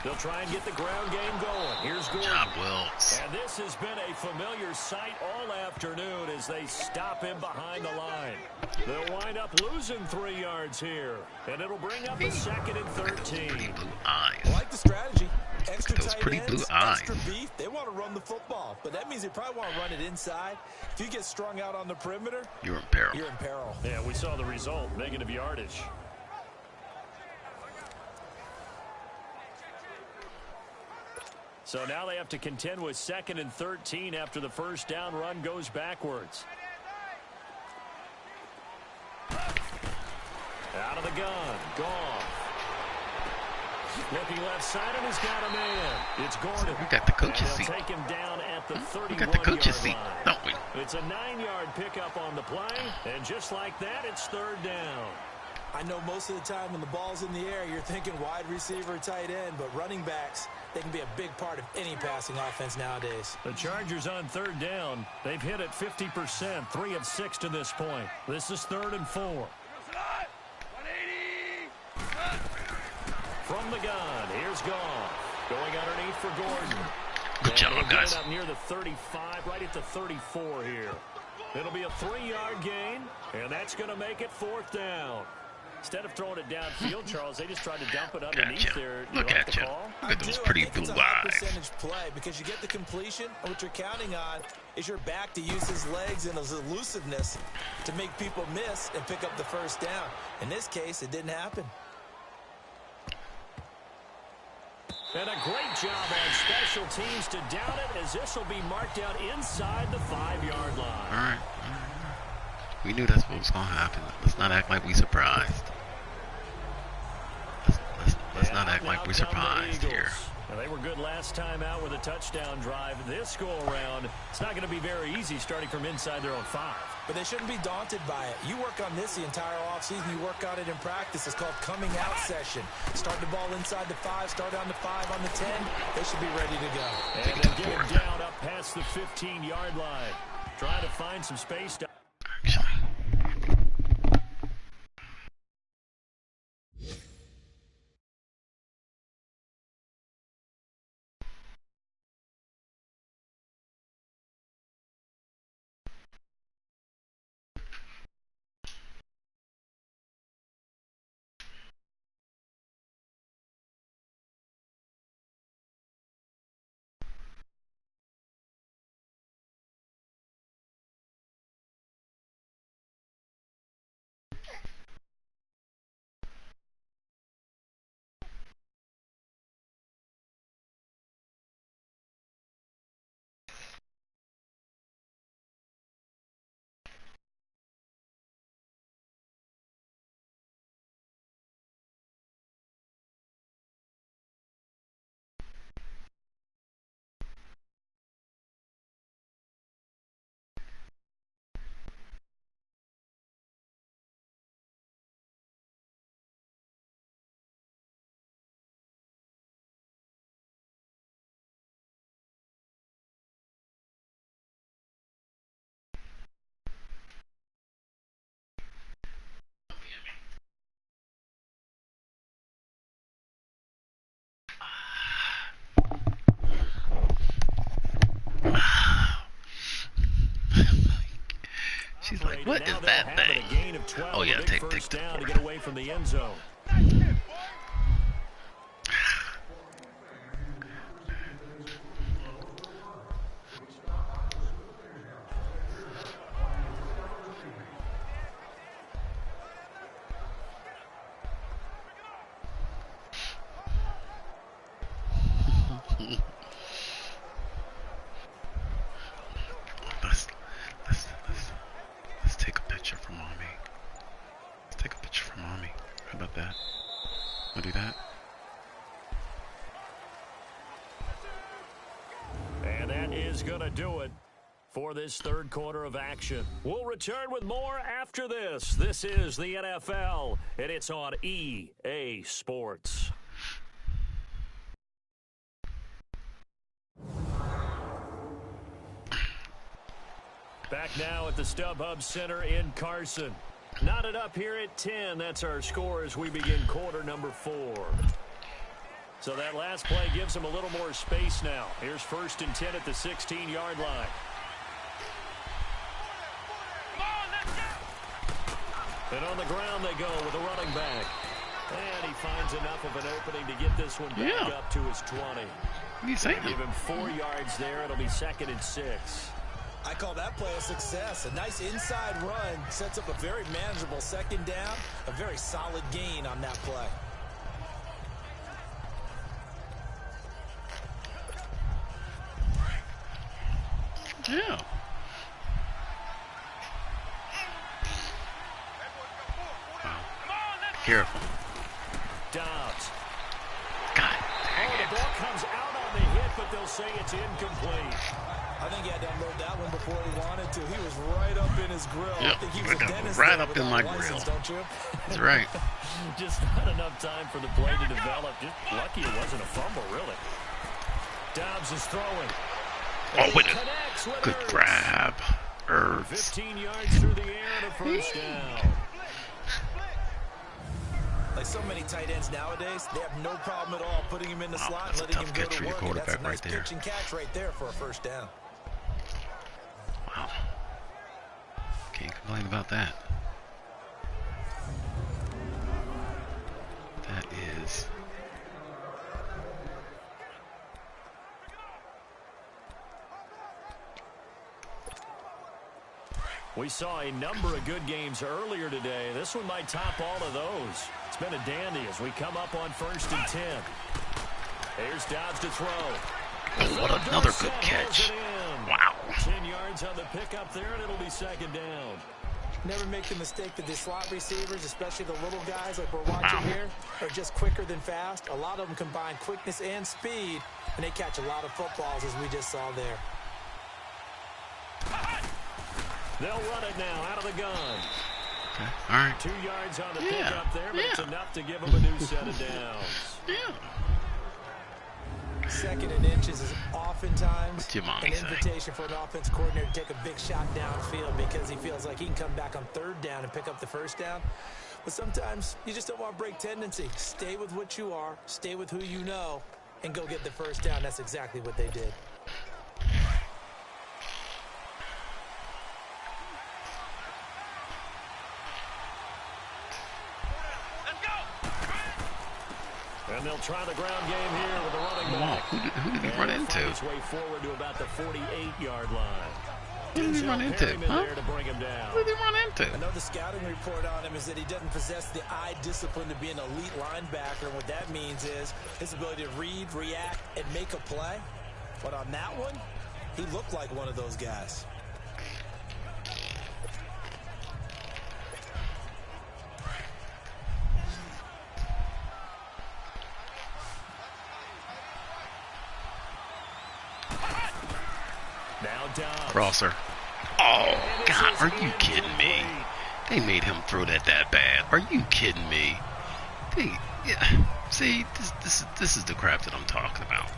They'll try and get the ground game going. Here's Gordon. Good job, Wilkes. And this has been a familiar sight all afternoon as they stop him behind the line. They'll wind up losing 3 yards here. And it'll bring up a 2nd and 13. Pretty blue eyes. I like the strategy. Extra Those tight pretty ends, blue eyes. extra beef. They want to run the football, but that means they probably want to run it inside. If you get strung out on the perimeter, You're in peril. you're in peril. Yeah, we saw the result. Negative yardage. So now they have to contend with 2nd and 13 after the first down run goes backwards. Out of the gun. Gone. Looking left side, and he's got a man. It's Gordon. We got the coach's And seat. they'll take him down at the 31-yard We got the coach's seat, line. don't we? It's a 9-yard pickup on the play, and just like that, it's 3rd down. I know most of the time when the ball's in the air, you're thinking wide receiver, tight end, but running backs, they can be a big part of any passing offense nowadays. The Chargers on 3rd down. They've hit it 50%, 3 of 6 to this point. This is 3rd and 4. From the gun, here's Goff. Going underneath for Gordon. Good job, And guys. up near the 35, right at the 34 here. It'll be a 3-yard gain, and that's going to make it 4th down. Instead of throwing it downfield, Charles, they just tried to dump it underneath Gotcha. there. Look at you. Call? Look at I those do. pretty I think blue it's a high eyes. percentage play because you get the completion, and what you're counting on is your back to use his legs and his elusiveness to make people miss and pick up the first down. In this case, it didn't happen. And a great job on special teams to down it, as this will be marked out inside the 5-yard line. All right. We knew that's what was going to happen. Let's not act like we surprised. Let's not act like we're surprised here. Now, they were good last time out with a touchdown drive. This go-around, it's not going to be very easy starting from inside their own 5. But they shouldn't be daunted by it. You work on this the entire offseason. You work on it in practice. It's called coming out session. Start the ball inside the 5, start on the 5, on the 10. They should be ready to go. And they'll get him down up past the 15-yard line. Trying to find some space down. Actually. like, what is that thing? Oh yeah, take the down to get away from the end zone. Let's take a picture for mommy. Let's take a picture for mommy. How about that? Wanna do that? And that is gonna do it for this third quarter of action. We'll return with more after this. This is the NFL, and it's on EA Sports. Back now at the StubHub Center in Carson. Knotted up here at 10. That's our score as we begin quarter number 4. So that last play gives them a little more space now. Here's 1st and 10 at the 16-yard line. And on the ground they go with a running back. And he finds enough of an opening to get this one back up to his 20. Give him 4 yards there. It'll be 2nd and 6. I call that play a success. A nice inside run sets up a very manageable 2nd down. A very solid gain on that play. Yeah. Careful. Dobbs. God dang the ball comes out on the hit, but they'll say it's incomplete. I think he had to unload that one before he wanted to. He was right up in his grill. Yep. I think he was a dentist right there up in my license, grill. Don't you? That's right. Just not enough time for the play to develop. Just lucky it wasn't a fumble, really. Dobbs is throwing. Oh, with a good grab. 15 yards through the air and a first down. Like so many tight ends nowadays, they have no problem at all putting him in the slot and letting him go to work. That's a nice pitch and catch right there for a first down. Wow. Can't complain about that. That is... We saw a number of good games earlier today. This one might top all of those. It's been a dandy as we come up on 1st and 10. Here's Dobbs to throw. Oh, what another good catch. Wow. 10 yards on the pickup there, and it'll be 2nd down. Never make the mistake that the slot receivers, especially the little guys like we're watching here, are just quicker than fast. A lot of them combine quickness and speed, and they catch a lot of footballs, as we just saw there. They'll run it now out of the gun. Okay. All right. 2 yards on the pickup there, but it's enough to give them a new set of downs. Yeah. 2nd and inches is oftentimes your mommy an invitation for an offense coordinator to take a big shot downfield because he feels like he can come back on 3rd down and pick up the first down. But sometimes you just don't want to break tendency. Stay with what you are, stay with who you know, and go get the first down. That's exactly what they did. And they'll try the ground game here with the running back. Who did he run into? His way forward to about the 48-yard line. Who did he run into? Huh? There to bring him down. Who did he run into? I know the scouting report on him is that he doesn't possess the eye discipline to be an elite linebacker. And what that means is his ability to read, react, and make a play. But on that one, he looked like one of those guys. Crosser. Oh, God, are you kidding me? They made him throw that bad. Are you kidding me? See, this is the crap that I'm talking about.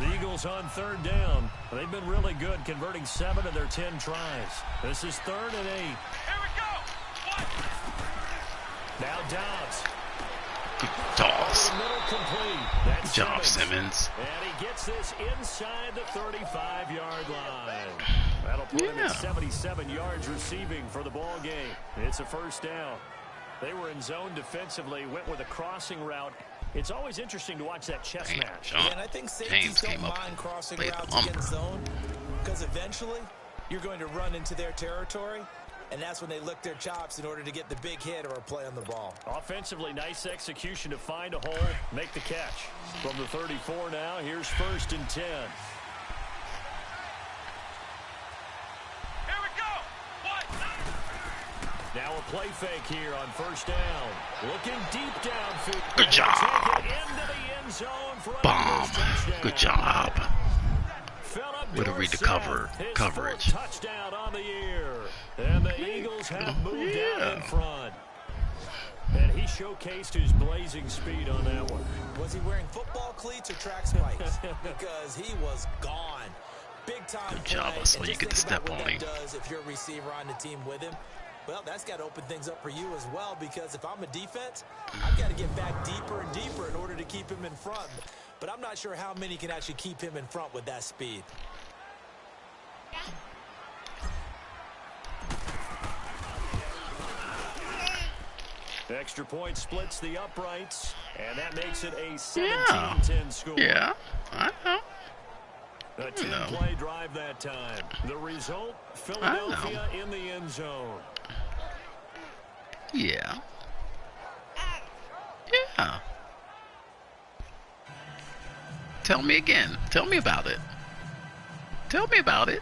The Eagles on 3rd down. They've been really good, converting 7 of their 10 tries. This is 3rd and 8. Here we go. Now Dobbs. Good toss. Middle complete. That's Good job, Simmons. And he gets this inside the 35-yard line. That'll put him at 77 yards receiving for the ball game. It's a first down. They were in zone defensively, went with a crossing route. It's always interesting to watch that chess match. Yeah, and I think safeties don't mind crossing routes against zone because eventually you're going to run into their territory, and that's when they lick their chops in order to get the big hit or a play on the ball. Offensively, nice execution to find a hole, make the catch. From the 34 now, here's 1st and 10. Now a play fake here on 1st down. Looking deep downfield. Good job. Into the end zone for Bomb. Good job. Way to read the coverage. Touchdown on the year. And the Eagles have moved out in front. And he showcased his blazing speed on that one. Was he wearing football cleats or track spikes? Because he was gone. Big time Good job, play. so you get to step on him. Does if you're a receiver on the team with him. Well, that's got to open things up for you as well, because if I'm a defense, I've got to get back deeper and deeper in order to keep him in front. But I'm not sure how many can actually keep him in front with that speed. Extra point splits the uprights, and that makes it a 17-10 score. Yeah, I know. A 10-play drive that time. The result, Philadelphia in the end zone. Yeah. Yeah. Tell me again. Tell me about it. Tell me about it.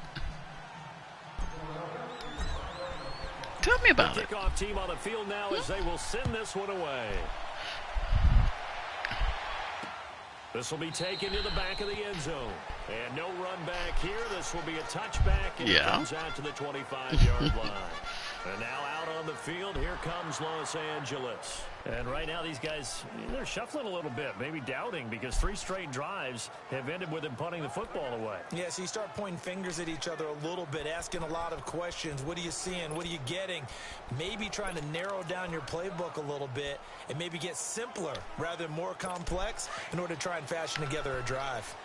Tell me about it. Kickoff team on the field now as they will send this one away. This will be taken to the back of the end zone. And no run back here. This will be a touchback. And it comes out to the 25-yard line. And now out on the field, here comes Los Angeles. And right now these guys, they're shuffling a little bit, maybe doubting, because 3 straight drives have ended with them punting the football away. Yeah, so you start pointing fingers at each other a little bit, asking a lot of questions. What are you seeing? What are you getting? Maybe trying to narrow down your playbook a little bit and maybe get simpler rather than more complex in order to try and fashion together a drive.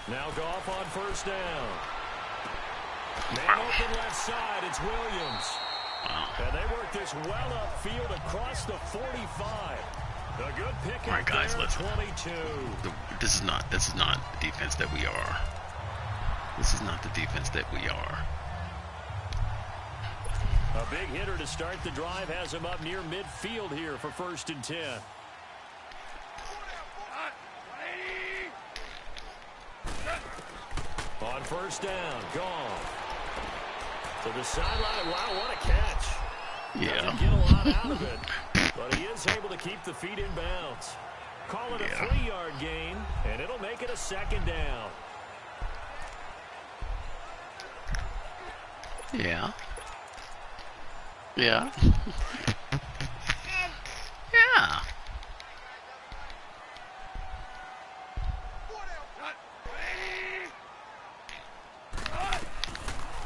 Now Goff on 1st down. Man open left side, it's Williams. And they work this well upfield across the 45. A good pick up. All right, guys, there, listen. 22. This is not the defense that we are. This is not the defense that we are. A big hitter to start the drive has him up near midfield here for 1st and 10. On 1st down, Goff. To the sideline. Wow, what a catch. Yeah. Doesn't get a lot out of it, but he is able to keep the feet in bounds. Call it a 3-yard gain, and it'll make it a 2nd down. Yeah. Yeah. Yeah.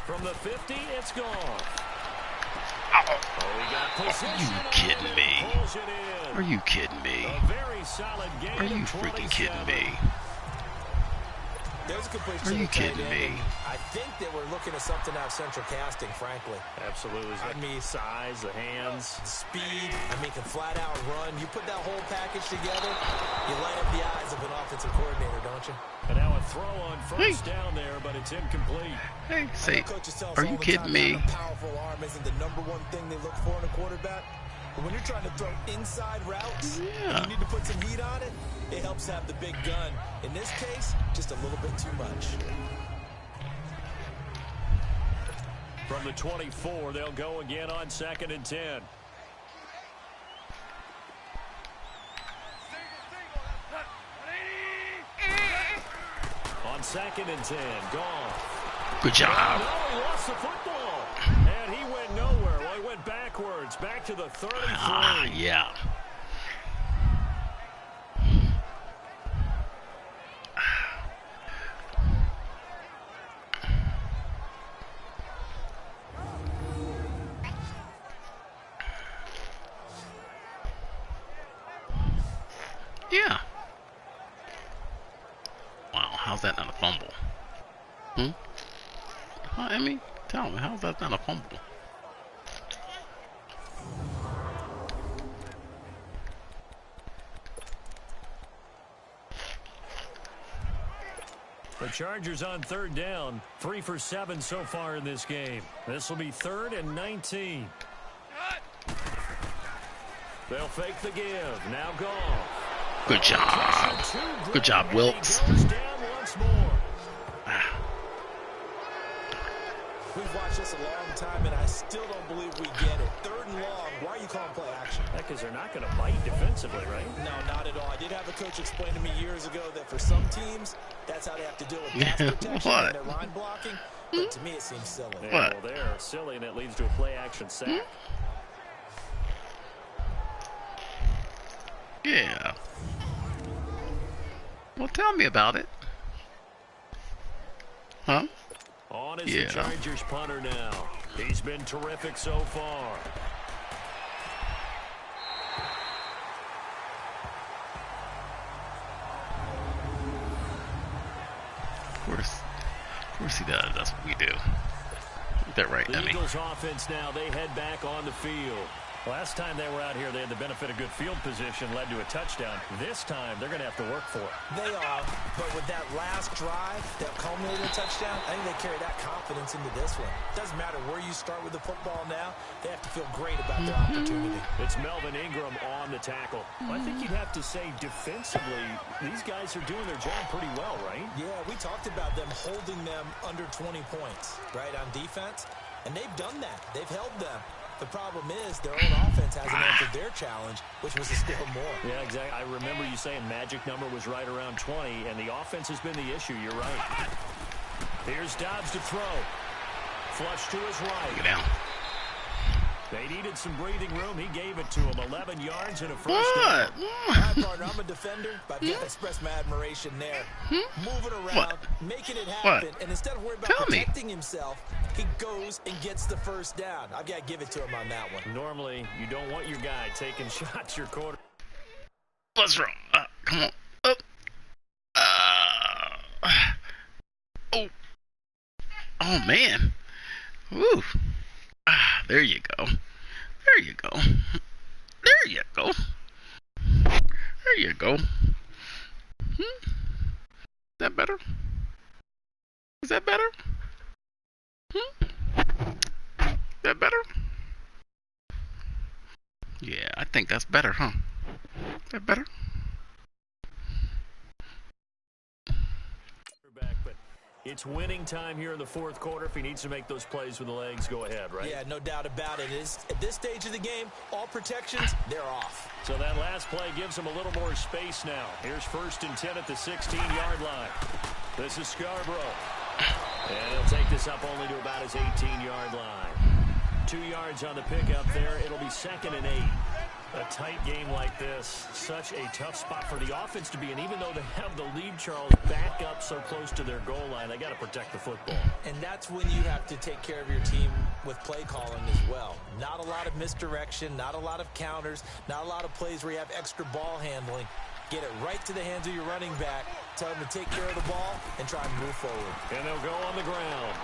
From the 50, it's gone. Oh, He got position. are you kidding me? Pulls it in. Are you kidding me? A very solid gain. Are you of freaking 27. kidding me? There's a complete Are you to the tight kidding end, me? and I think that we're looking at something out of central casting, frankly. Absolutely. I mean, size, the hands. Speed, I mean, can flat out run. You put that whole package together, you light up the eyes of an offensive coordinator, don't you? And now a throw on 1st down there, but it's incomplete. Hey, I say, know coaches tell us are all you the kidding time me? that a powerful arm isn't the #1 thing they look for in a quarterback. But when you're trying to throw inside routes, and you need to put some heat on it, it helps have the big gun. In this case, just a little bit too much. From the 24, they'll go again on 2nd and 10. On 2nd and 10, gone. Good job. No, he lost the football. And he went nowhere. Well, he went backwards, back to the 33. Yeah. how's that not a fumble? Huh, Emmy? Tell me, how's that not a fumble? The Chargers on third down, 3 for 7 so far in this game. This will be 3rd and 19. They'll fake the give. Now Goff. Good job. Good job, Wilkes. Goes down once more. We've watched this a long time, and I still don't believe we get it. 3rd and long. Why are you calling play action? Because they're not going to bite defensively, right? No, not at all. I did have a coach explain to me years ago that for some teams, that's how they have to deal with pass protection and their line blocking. But to me, it seems silly. Yeah, well, they're silly, and it leads to a play action sack. Yeah. Well, tell me about it. Huh? On is the Chargers punter now. He's been terrific so far. Of course he does. That's what we do. Is that right, Emmy? The Eagles offense now, they head back on the field. Last time they were out here, they had the benefit of good field position, led to a touchdown. This time, they're going to have to work for it. They are, but with that last drive that culminated in a touchdown, I think they carry that confidence into this one. Doesn't matter where you start with the football now, they have to feel great about their opportunity. It's Melvin Ingram on the tackle. I think you'd have to say defensively, these guys are doing their job pretty well, right? Yeah, we talked about them holding them under 20 points, right, on defense, and they've done that. They've held them. The problem is their own offense hasn't answered their challenge, which was to score more. Yeah, exactly. I remember you saying magic number was right around 20, and the offense has been the issue. You're right. Here's Dobbs to throw. Flush to his right. Get down. They needed some breathing room. He gave it to him. 11 yards and a first down. My partner, I'm a defender, but I've got to express my admiration there. Moving around, making it happen, and instead of worrying about protecting himself, he goes and gets the first down. I've got to give it to him on that one. Normally, you don't want your guy taking shots your quarter. What's wrong? Come on. Oh, man. Woo. There you go. There you go. There you go. There you go. Is that better? Is that better? Is that better? Yeah, I think that's better, huh? Is that better? It's winning time here in the fourth quarter. If he needs to make those plays with the legs, go ahead, right? Yeah, no doubt about it. At this stage of the game, all protections, they're off. So that last play gives him a little more space now. Here's 1st and 10 at the 16-yard line. This is Scarborough. And he'll take this up only to about his 18-yard line. 2 yards on the pickup there. It'll be 2nd and 8. A tight game like this, such a tough spot for the offense to be in. Even though they have the lead, Charles, back up so close to their goal line, they got to protect the football. And that's when you have to take care of your team with play calling as well. Not a lot of misdirection, not a lot of counters, not a lot of plays where you have extra ball handling. Get it right to the hands of your running back, tell him to take care of the ball, and try and move forward. And they'll go on the ground.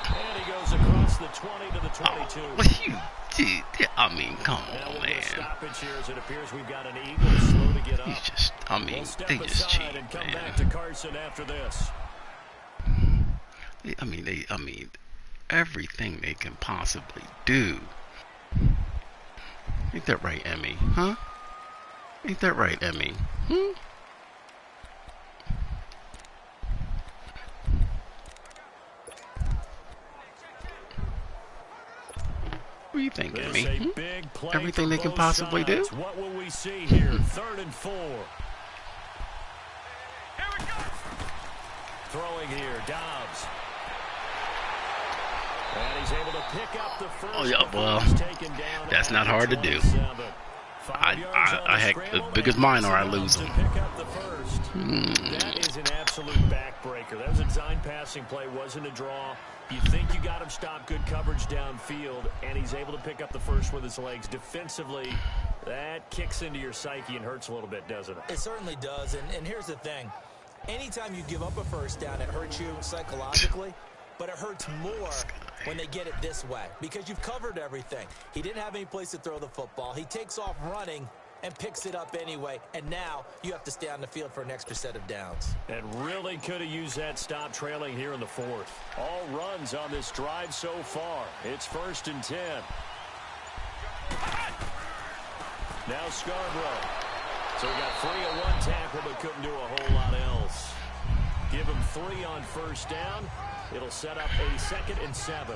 And he goes across the 20 to the 22. What you did? I mean, come on, man. Stoppage here as it appears we've got an Eagle slow to get up. He's just, I mean, they just cheat, and come man. back to Carson after this. I mean, everything they can possibly do. Ain't that right, Emmy? Huh? Ain't that right, Emmy? What do you think, Emmy? Everything they can possibly do? What will we see here? 3rd and 4. Here we go. Throwing here, Dobbs. And he's able to pick up the first. Oh, yeah, well, that's not hard to do. I heck, as big as mine are, I lose them. That is an absolute backbreaker. That was a design passing play, wasn't a draw. You think you got him stopped, good coverage downfield, and he's able to pick up the first with his legs. Defensively, that kicks into your psyche and hurts a little bit, doesn't it? It certainly does, and here's the thing. Anytime you give up a first down, it hurts you psychologically, but it hurts more when they get it this way because you've covered everything. He didn't have any place to throw the football. He takes off running and picks it up anyway, and now you have to stay on the field for an extra set of downs. And really could have used that stop trailing here in the fourth. All runs on this drive so far. It's 1st and 10. Now Scarborough. So he got 3 on one tackle, but couldn't do a whole lot else. Give him 3 on first down. It'll set up a 2nd and 7.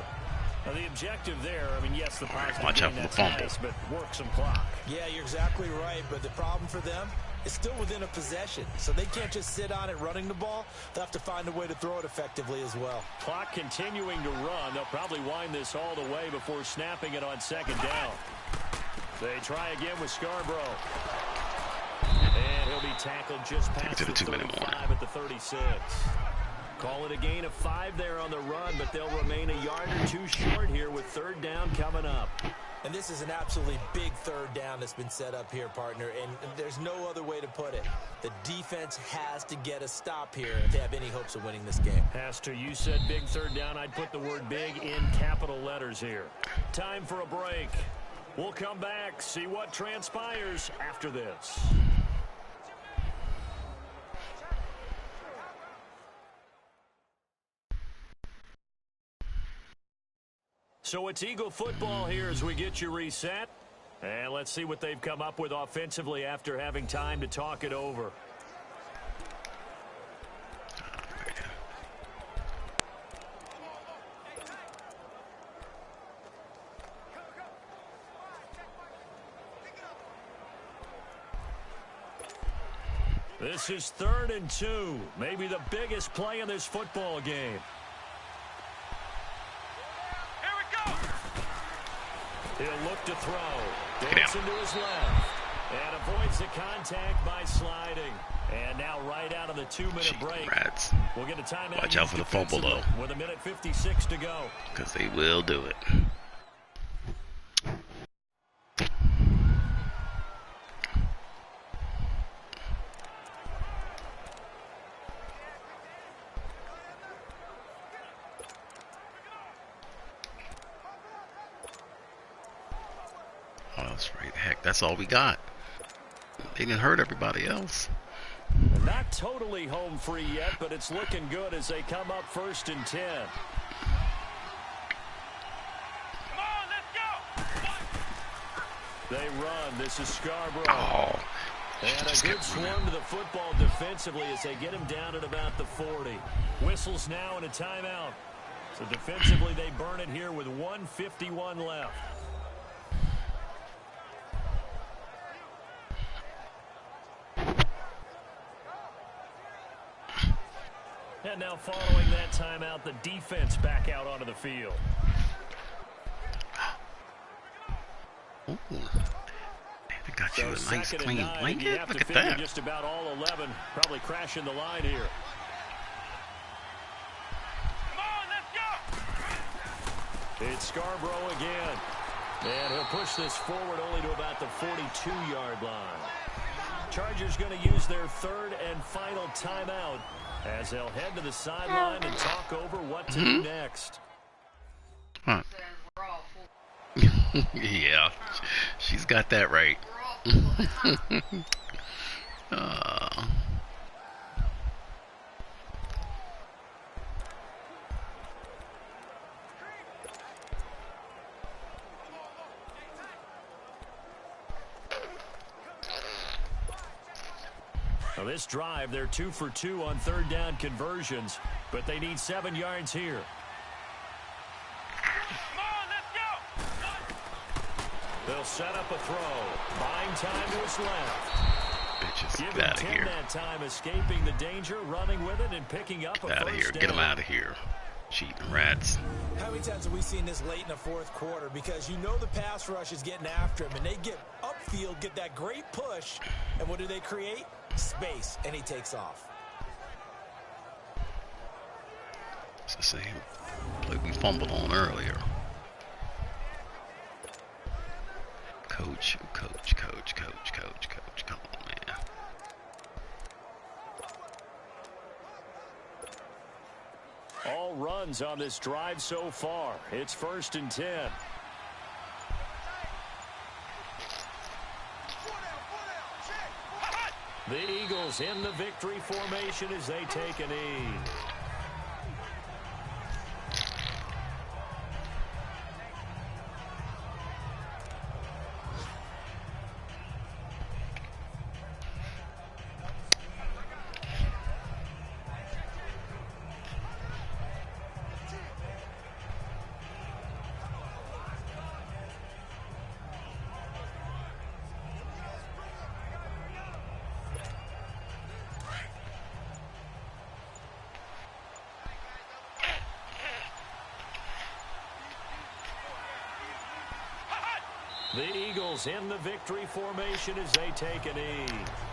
Now the objective there, I mean, yes, the positive watch out for the fumble. nice, but work some clock. Yeah, you're exactly right, but the problem for them is still within a possession, so they can't just sit on it running the ball. They'll have to find a way to throw it effectively as well. Clock continuing to run. They'll probably wind this all the way before snapping it on 2nd down. They try again with Scarborough. And he'll be tackled just past the 35 at the 36. Call it a gain of 5 there on the run, but they'll remain a yard or 2 short here with 3rd down coming up. And this is an absolutely big 3rd down that's been set up here, partner, and there's no other way to put it. The defense has to get a stop here if they have any hopes of winning this game. Pastor, you said big 3rd down. I'd put the word big in capital letters here. Time for a break. We'll come back, see what transpires after this. So it's Eagle football here as we get you reset. And let's see what they've come up with offensively after having time to talk it over. This is 3rd and 2. Maybe the biggest play in this football game. He'll look to throw. Dancing to his left. And avoids the contact by sliding. And now right out of the 2-minute break. Rats. We'll get a timeout. Watch out for the fumble, though. With 1:56 to go. Because they will do it. Oh, that's right. Heck, that's all we got. They didn't hurt everybody else. Not totally home free yet, but it's looking good as they come up 1st and 10. Come on, let's go. They run. This is Scarborough. Oh, And a good swarm to the football defensively as they get him down at about the 40. Whistles now and a timeout. So defensively they burn it here with 1:51 left. And now following that timeout, the defense back out onto the field. Ooh. They got you a nice clean 9, blanket. you have Look to at figure that. just about all 11, probably crashing the line here. Come on, let's go. It's Scarborough again. And he'll push this forward only to about the 42-yard line. Chargers going to use their 3rd and final timeout as they'll head to the sideline and talk over what to do next. Huh. Yeah, she's got that right. Now this drive, they're 2 for 2 on 3rd down conversions, but they need 7 yards here. Come on, let's go. They'll set up a throw. Buying time to his left. Bitches, Give get him out of 10 here. that time, escaping the danger, running with it, and picking up a Get out of first here. down. Get them out of here. Cheating rats. How many times have we seen this late in the 4th quarter? Because you know the pass rush is getting after him, and they get upfield, get that great push, and what do they create? Space, and he takes off. It's the same play we fumbled on earlier. Coach. Come on, man. All runs on this drive so far. It's 1st and 10. The Eagles in the victory formation as they take a knee. The Eagles in the victory formation as they take a knee.